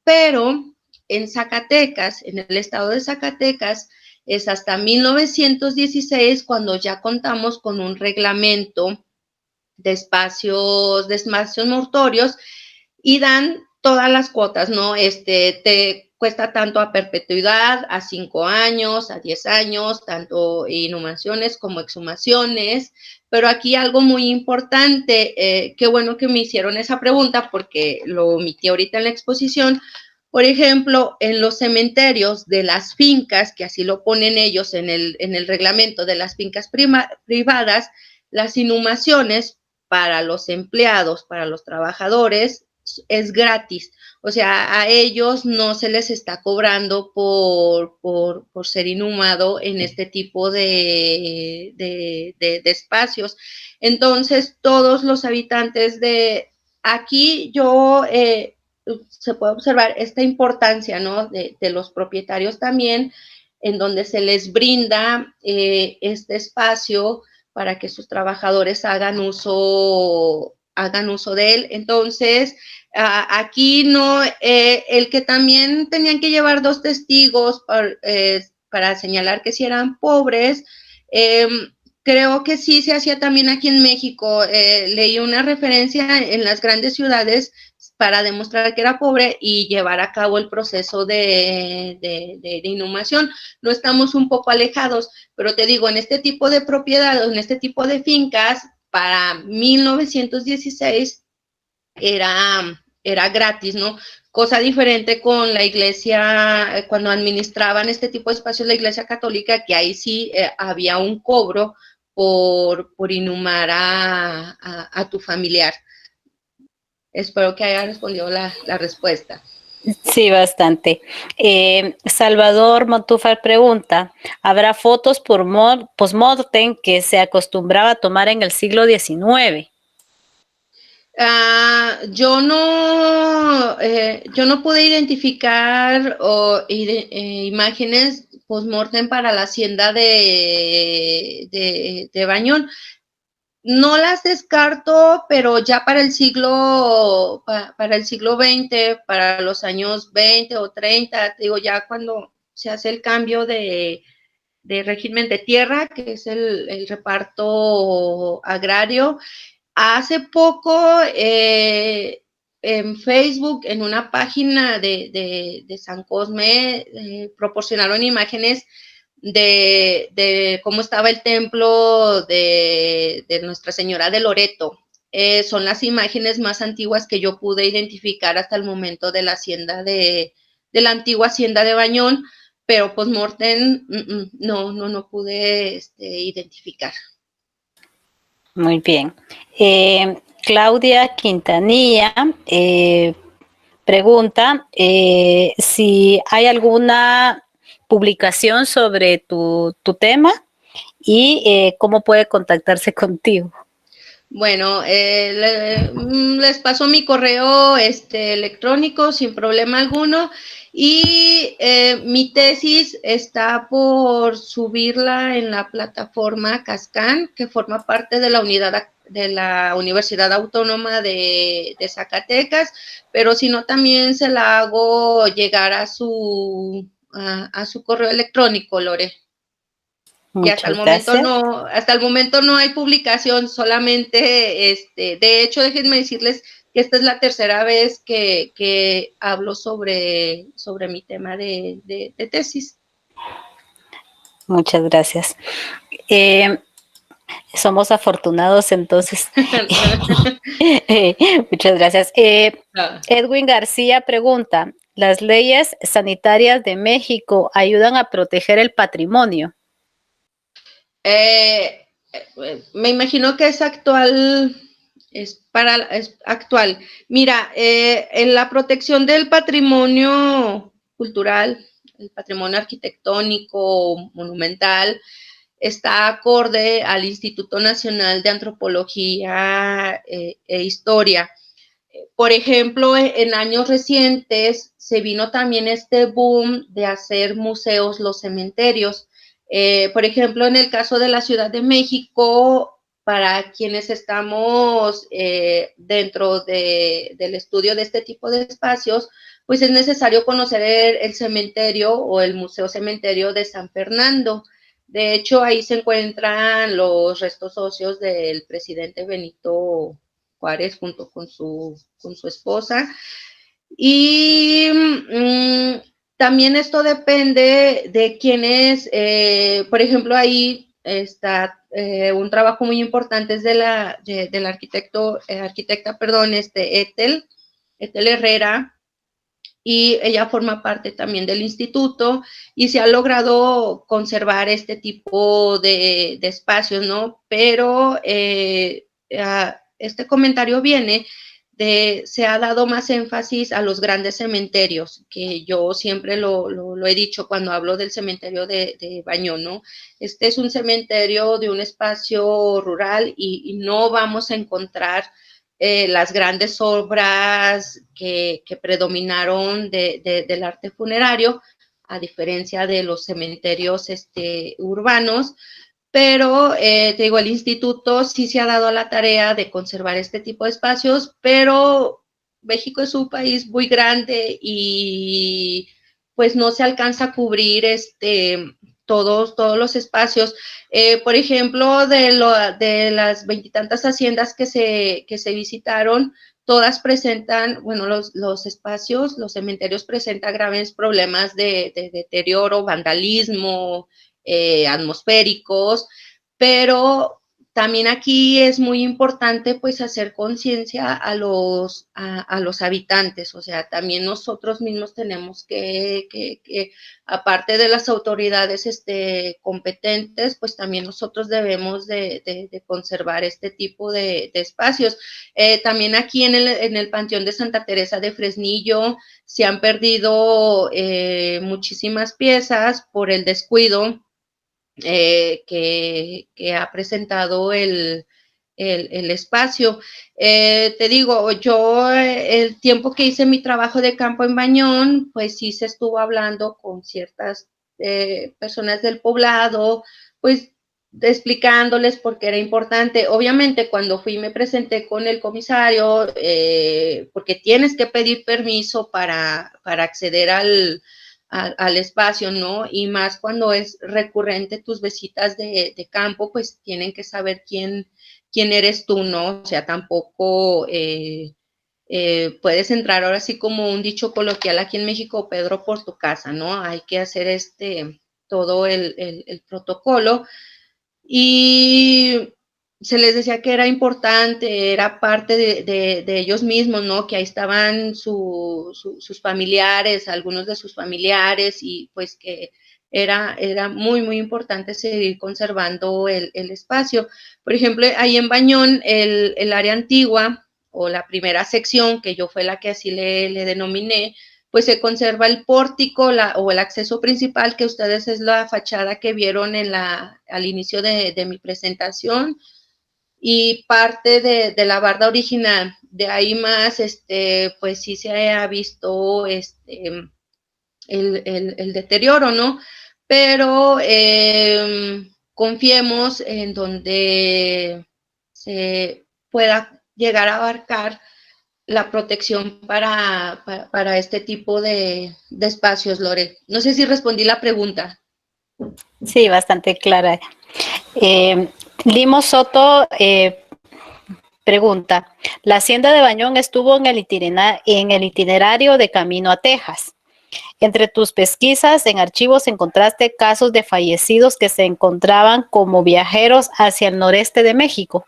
Pero en Zacatecas, en el estado de Zacatecas, es hasta 1916 cuando ya contamos con un reglamento de espacios mortuorios y dan todas las cuotas, ¿no? Te cuesta tanto a perpetuidad, a 5 años, a 10 años, tanto inhumaciones como exhumaciones. Pero aquí algo muy importante, qué bueno que me hicieron esa pregunta porque lo omití ahorita en la exposición. Por ejemplo, en los cementerios de las fincas, que así lo ponen ellos en el reglamento de las fincas privadas, las inhumaciones para los empleados, para los trabajadores, es gratis. O sea, a ellos no se les está cobrando por ser inhumado en este tipo de espacios. Entonces, todos los habitantes de aquí, se puede observar esta importancia, ¿no? De los propietarios también, en donde se les brinda este espacio para que sus trabajadores hagan uso de él. Entonces, aquí no, el que también tenían que llevar 2 testigos para señalar que si eran pobres, creo que sí se hacía también aquí en México. Leí una referencia en las grandes ciudades para demostrar que era pobre y llevar a cabo el proceso de inhumación. No estamos un poco alejados, pero te digo, en este tipo de propiedades, en este tipo de fincas, para 1916 era gratis, ¿no? Cosa diferente con la iglesia, cuando administraban este tipo de espacios, la iglesia católica, que ahí sí había un cobro por inhumar a tu familiar. Espero que haya respondido la respuesta. Sí, bastante. Salvador Montúfar pregunta, ¿habrá fotos post-mortem que se acostumbraba a tomar en el siglo XIX? Yo no pude identificar imágenes post-mortem para la hacienda de Bañón. No las descarto, pero ya para el siglo XX, para los años 20 o 30, digo, ya cuando se hace el cambio de régimen de tierra, que es el reparto agrario. Hace poco en Facebook, en una página de San Cosme, proporcionaron imágenes de cómo estaba el templo de Nuestra Señora de Loreto. Son las imágenes más antiguas que yo pude identificar hasta el momento de la hacienda de la antigua hacienda de Bañón, pero post-mortem no pude identificar. Muy bien. Claudia Quintanilla pregunta si hay alguna publicación sobre tu tema y cómo puede contactarse contigo. Bueno, les paso mi correo electrónico sin problema alguno y mi tesis está por subirla en la plataforma Cascan, que forma parte de la unidad de la Universidad Autónoma de Zacatecas, pero si no también se la hago llegar a su correo electrónico, Lore. Y Muchas gracias. hasta el momento no hay publicación, solamente, de hecho, déjenme decirles que esta es la tercera vez que hablo sobre mi tema de tesis. Muchas gracias. Somos afortunados entonces. Muchas gracias. Ah. Edwin García pregunta, ¿las leyes sanitarias de México ayudan a proteger el patrimonio? Me imagino que es actual, es actual. Mira, en la protección del patrimonio cultural, el patrimonio arquitectónico, monumental, está acorde al Instituto Nacional de Antropología e Historia. Por ejemplo, en años recientes se vino también este boom de hacer museos los cementerios. Por ejemplo, en el caso de la Ciudad de México, para quienes estamos dentro del estudio de este tipo de espacios, pues es necesario conocer el cementerio o el Museo Cementerio de San Fernando. De hecho, ahí se encuentran los restos óseos del presidente Benito Juárez junto con su esposa. Y también esto depende de quién es, por ejemplo, ahí está un trabajo muy importante es del arquitecta, perdón, Ethel Herrera, y ella forma parte también del instituto y se ha logrado conservar este tipo de espacios, ¿no? Pero este comentario viene se ha dado más énfasis a los grandes cementerios, que yo siempre lo he dicho cuando hablo del cementerio de Bañón, ¿no? Este es un cementerio de un espacio rural y no vamos a encontrar las grandes obras que predominaron del arte funerario, a diferencia de los cementerios urbanos, pero te digo, el instituto sí se ha dado la tarea de conservar este tipo de espacios, pero México es un país muy grande y pues no se alcanza a cubrir todos los espacios. Por ejemplo, de las veintitantas haciendas que se visitaron, todas presentan, bueno, los espacios, los cementerios presentan graves problemas de deterioro, vandalismo, atmosféricos, pero también aquí es muy importante pues hacer conciencia a los habitantes, o sea, también nosotros mismos tenemos que aparte de las autoridades competentes, pues también nosotros debemos de conservar este tipo de espacios. También aquí en el Panteón de Santa Teresa de Fresnillo se han perdido muchísimas piezas por el descuido que ha presentado el espacio. Te digo, yo el tiempo que hice mi trabajo de campo en Bañón, pues sí se estuvo hablando con ciertas personas del poblado, pues explicándoles por qué era importante. Obviamente cuando fui me presenté con el comisario, porque tienes que pedir permiso para acceder al espacio, ¿no? Y más cuando es recurrente tus visitas de campo, pues tienen que saber quién eres tú, ¿no? O sea, tampoco puedes entrar ahora sí como un dicho coloquial aquí en México, Pedro por tu casa, ¿no? Hay que hacer todo el protocolo y se les decía que era importante, era parte de ellos mismos, ¿no? Que ahí estaban sus familiares, algunos de sus familiares, y pues que era muy, muy importante seguir conservando el espacio. Por ejemplo, ahí en Bañón, el área antigua, o la primera sección, que yo fue la que así le denominé, pues se conserva el pórtico o el acceso principal, que ustedes es la fachada que vieron al inicio de mi presentación, y parte de la barda original. De ahí más, pues sí se ha visto el deterioro, ¿no? Pero confiemos en donde se pueda llegar a abarcar la protección para este tipo de espacios, Lore. No sé si respondí la pregunta. Sí, bastante clara. Limo Soto pregunta, la hacienda de Bañón estuvo en el itinerario de camino a Texas. Entre tus pesquisas en archivos encontraste casos de fallecidos que se encontraban como viajeros hacia el noreste de México.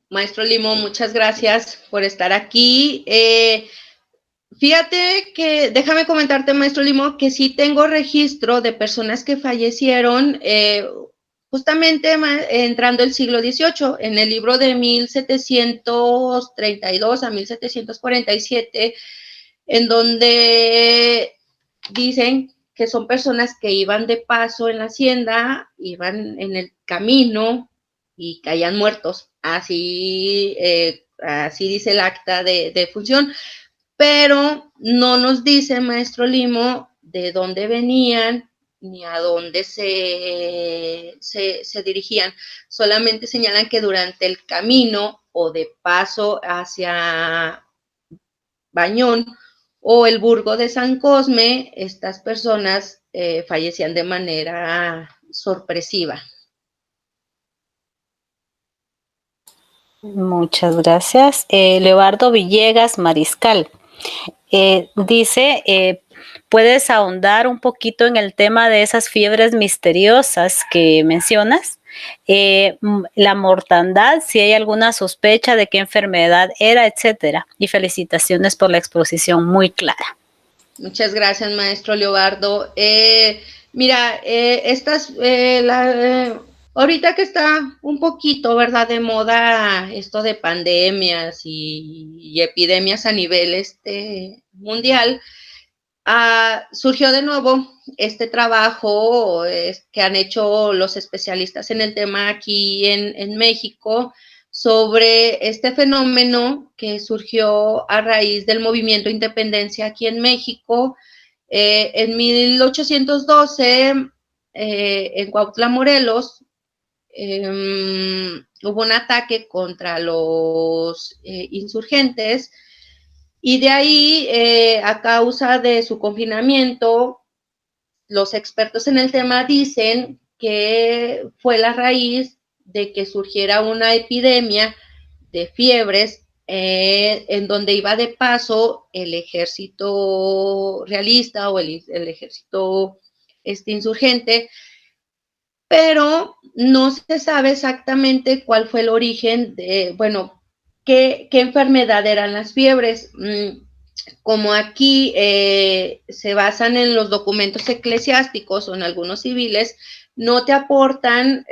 Maestro Limo, muchas gracias por estar aquí. Fíjate que, déjame comentarte, maestro Limo, que sí tengo registro de personas que fallecieron justamente entrando el siglo XVIII. En el libro de 1732 a 1747, en donde dicen que son personas que iban de paso en la hacienda, iban en el camino y caían muertos. Así dice el acta de función, pero no nos dice, maestro Limo, de dónde venían ni a dónde se dirigían. Solamente señalan que durante el camino o de paso hacia Bañón o el Burgo de San Cosme, estas personas fallecían de manera sorpresiva. Muchas gracias. Leobardo Villegas Mariscal dice, ¿puedes ahondar un poquito en el tema de esas fiebres misteriosas que mencionas? La mortandad, si hay alguna sospecha de qué enfermedad era, etcétera. Y felicitaciones por la exposición muy clara. Muchas gracias, maestro Leobardo. Mira, ahorita que está un poquito, ¿verdad?, de moda esto de pandemias y epidemias a nivel mundial, surgió de nuevo este trabajo que han hecho los especialistas en el tema aquí en México sobre este fenómeno que surgió a raíz del movimiento de independencia aquí en México. En 1812, en Cuautla, Morelos, hubo un ataque contra los insurgentes y de ahí, a causa de su confinamiento, los expertos en el tema dicen que fue la raíz de que surgiera una epidemia de fiebres en donde iba de paso el ejército realista o el ejército insurgente, pero no se sabe exactamente cuál fue el origen de, bueno, qué enfermedad eran las fiebres. Como aquí se basan en los documentos eclesiásticos o en algunos civiles, no te aportan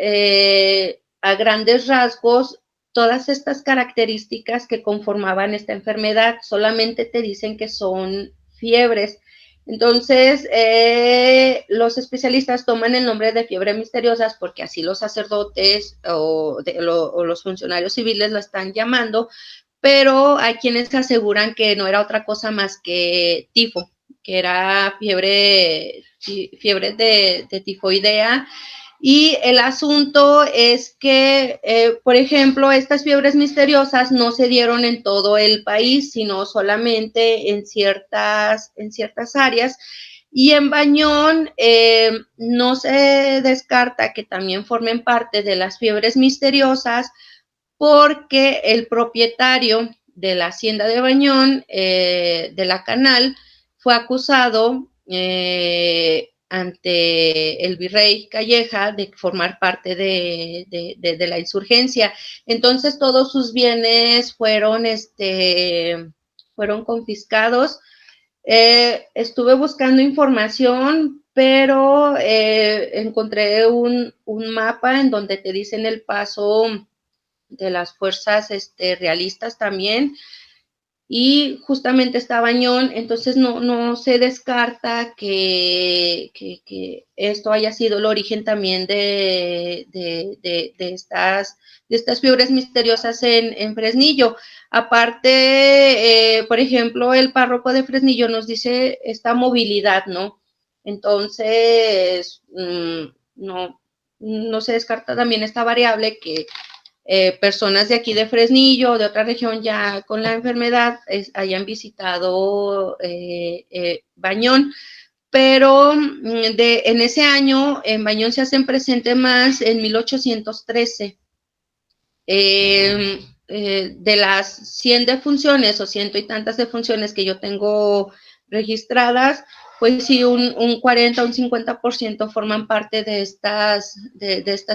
a grandes rasgos todas estas características que conformaban esta enfermedad, solamente te dicen que son fiebres. Entonces, los especialistas toman el nombre de fiebre misteriosas porque así los sacerdotes o los funcionarios civiles lo están llamando, pero hay quienes aseguran que no era otra cosa más que tifo, que era fiebre de tifoidea. Y el asunto es que, por ejemplo, estas fiebres misteriosas no se dieron en todo el país, sino solamente en ciertas áreas. Y en Bañón no se descarta que también formen parte de las fiebres misteriosas, porque el propietario de la hacienda de Bañón, de la Canal, fue acusado ante el virrey Calleja de formar parte de la insurgencia. Entonces todos sus bienes fueron confiscados. Estuve buscando información, pero encontré un mapa en donde te dicen el paso de las fuerzas realistas también, y justamente está Bañón, entonces no se descarta que esto haya sido el origen también de estas fiebres misteriosas en Fresnillo. Aparte, por ejemplo, el párroco de Fresnillo nos dice esta movilidad, ¿no? Entonces, no se descarta también esta variable que personas de aquí de Fresnillo o de otra región ya con la enfermedad hayan visitado Bañón, pero en ese año en Bañón se hacen presente más en 1813. De las 100 defunciones o ciento y tantas defunciones que yo tengo registradas, pues sí, un 40, un 50% forman parte de estas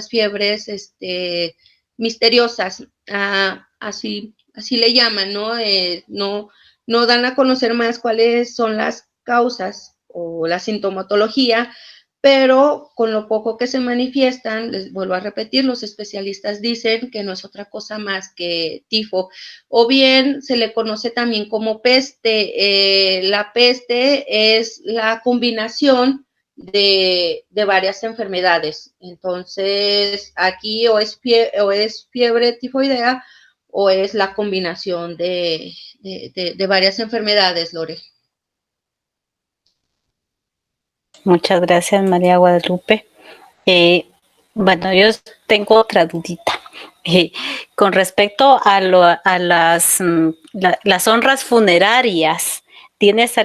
fiebres misteriosas, así le llaman, ¿no? No dan a conocer más cuáles son las causas o la sintomatología, pero con lo poco que se manifiestan, les vuelvo a repetir, los especialistas dicen que no es otra cosa más que tifo, o bien se le conoce también como peste. La peste es la combinación de varias enfermedades. Entonces, aquí o es fiebre tifoidea o es la combinación de varias enfermedades, Lore. Muchas gracias, María Guadalupe. Bueno, yo tengo otra dudita. Con respecto a las honras funerarias, ¿tienes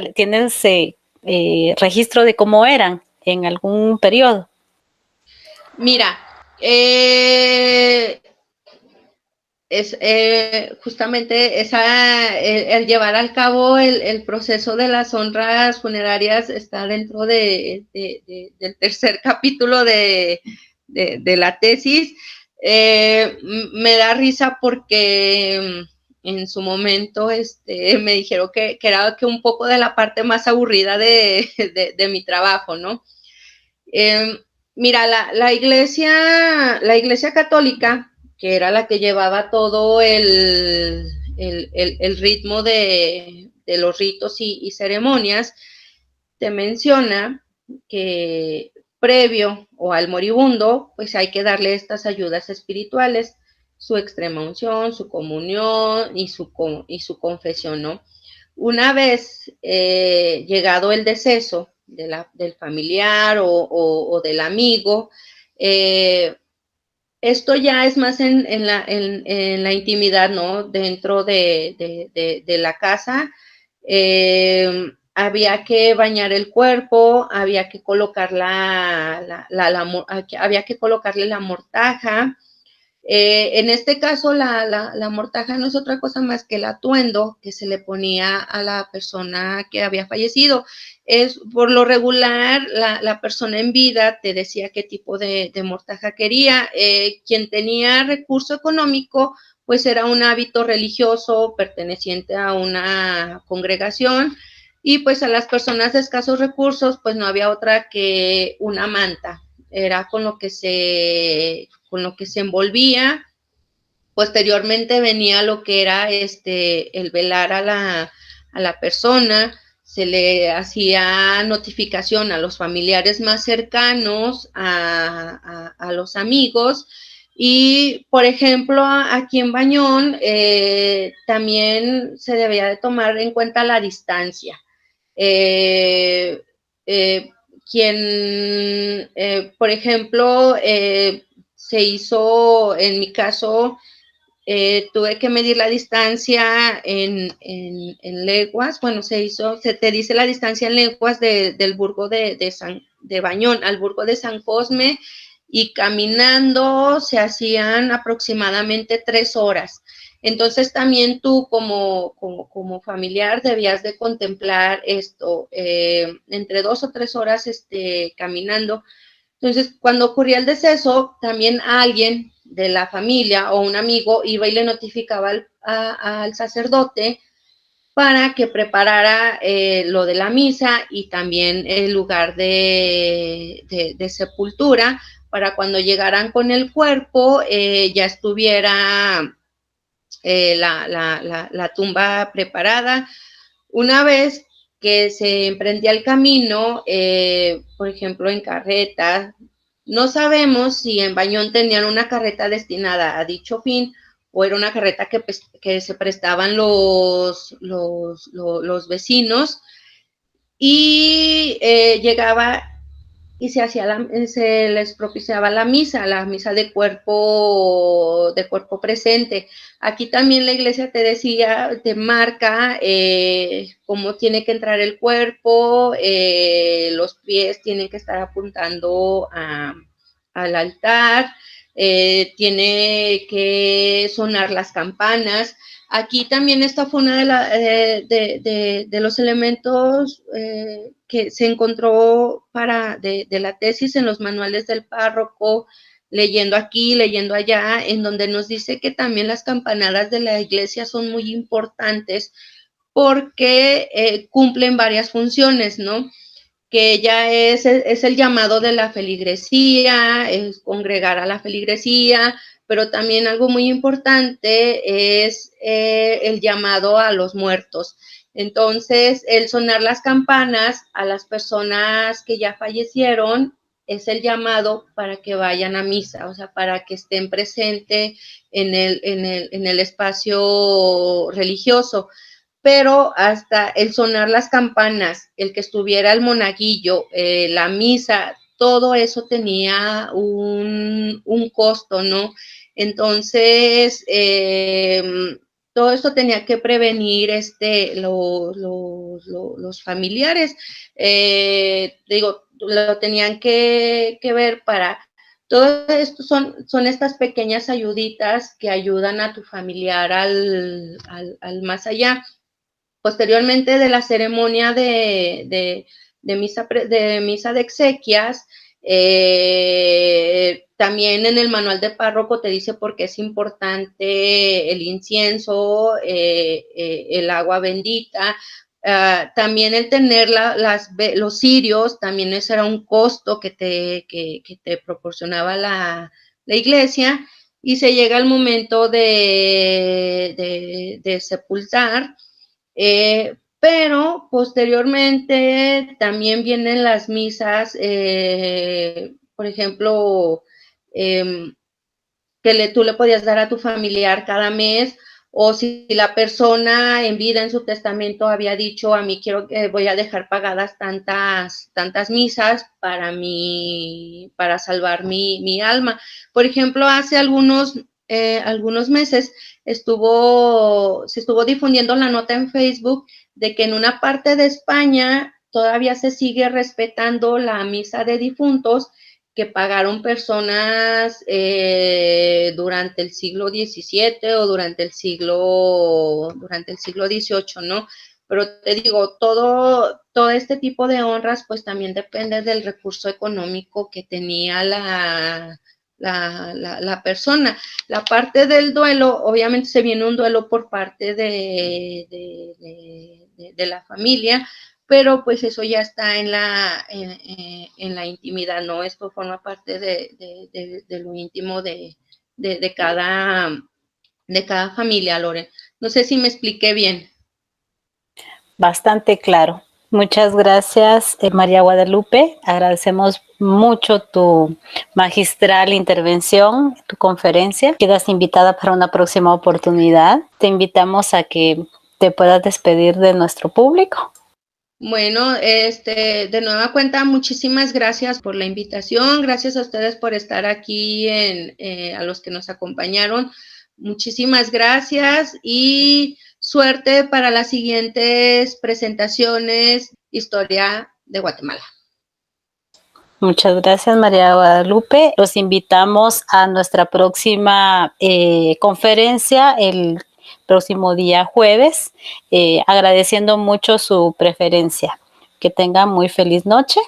registro de cómo eran en algún periodo? Mira, justamente el llevar al cabo el proceso de las honras funerarias está dentro del tercer capítulo de la tesis. Me da risa porque en su momento me dijeron que era que un poco de la parte más aburrida de mi trabajo, ¿no? Mira, la iglesia católica, que era la que llevaba todo el ritmo de los ritos y ceremonias, te menciona que previo o al moribundo, pues hay que darle estas ayudas espirituales, su extrema unción, su comunión y su confesión, ¿no? Una vez llegado el deceso del familiar o del amigo, esto ya es más en la intimidad, ¿no? Dentro de la casa. Había que bañar el cuerpo, había que colocar había que colocarle la mortaja. En este caso, la mortaja no es otra cosa más que el atuendo que se le ponía a la persona que había fallecido. Es por lo regular, la persona en vida te decía qué tipo de mortaja quería. Quien tenía recurso económico, pues era un hábito religioso perteneciente a una congregación, y pues a las personas de escasos recursos, pues no había otra que una manta. Era con lo que se envolvía. Posteriormente venía lo que era el velar a la persona, se le hacía notificación a los familiares más cercanos, a los amigos. Y, por ejemplo, aquí en Bañón también se debía de tomar en cuenta la distancia. Eh, eh, por ejemplo, se hizo, en mi caso, tuve que medir la distancia en leguas. Bueno, se te dice la distancia en leguas del burgo de Bañón al burgo de San Cosme, y caminando se hacían aproximadamente 3 horas. Entonces también tú como familiar debías de contemplar esto, entre 2 o 3 horas caminando. Entonces, cuando ocurría el deceso, también alguien de la familia o un amigo iba y le notificaba al sacerdote para que preparara lo de la misa y también el lugar de sepultura, para cuando llegaran con el cuerpo ya estuviera la tumba preparada. Una vez que se emprendía el camino, por ejemplo, en carreta, no sabemos si en Bañón tenían una carreta destinada a dicho fin o era una carreta que se prestaban los vecinos, y llegaba y se les propiciaba la misa de cuerpo presente. Aquí también la iglesia te decía, te marca cómo tiene que entrar el cuerpo, los pies tienen que estar apuntando al altar, tiene que sonar las campanas. Aquí también esta fue una de los elementos que se encontró de la tesis en los manuales del párroco, leyendo aquí, leyendo allá, en donde nos dice que también las campanadas de la iglesia son muy importantes porque cumplen varias funciones, ¿no? Que ya es el llamado de la feligresía, es congregar a la feligresía, pero también algo muy importante es el llamado a los muertos. Entonces, el sonar las campanas a las personas que ya fallecieron es el llamado para que vayan a misa, o sea, para que estén presentes en el espacio religioso, pero hasta el sonar las campanas, el que estuviera el monaguillo, la misa, todo eso tenía un costo, ¿no? Entonces, todo esto tenía que prevenir los familiares. Digo, lo tenían que ver para... Todo esto son estas pequeñas ayuditas que ayudan a tu familiar al más allá. Posteriormente de la ceremonia de misa de exequias, también en el manual de párroco te dice por qué es importante el incienso, el agua bendita. También el tener los cirios, también ese era un costo que te proporcionaba la iglesia, y se llega al momento de sepultar. Pero posteriormente también vienen las misas, por ejemplo, que tú le podías dar a tu familiar cada mes, o si la persona en vida en su testamento había dicho, a mí voy a dejar pagadas tantas misas para salvar mi alma. Por ejemplo, hace algunos meses se estuvo difundiendo la nota en Facebook de que en una parte de España todavía se sigue respetando la misa de difuntos que pagaron personas durante el siglo XVII o durante el siglo XVIII, ¿no? Pero te digo, todo este tipo de honras pues también depende del recurso económico que tenía la persona. La parte del duelo, obviamente se viene un duelo por parte de la familia, pero pues eso ya está en la intimidad, ¿no? Esto forma parte de lo íntimo de cada familia, Lore. No sé si me expliqué bien. Bastante claro. Muchas gracias, María Guadalupe. Agradecemos mucho tu magistral intervención, tu conferencia. Quedas invitada para una próxima oportunidad. Te invitamos a que te puedas despedir de nuestro público. Bueno, de nueva cuenta, muchísimas gracias por la invitación. Gracias a ustedes por estar aquí, a los que nos acompañaron. Muchísimas gracias y suerte para las siguientes presentaciones Historia de Guatemala. Muchas gracias, María Guadalupe. Los invitamos a nuestra próxima conferencia el próximo día jueves, agradeciendo mucho su preferencia. Que tengan muy feliz noche.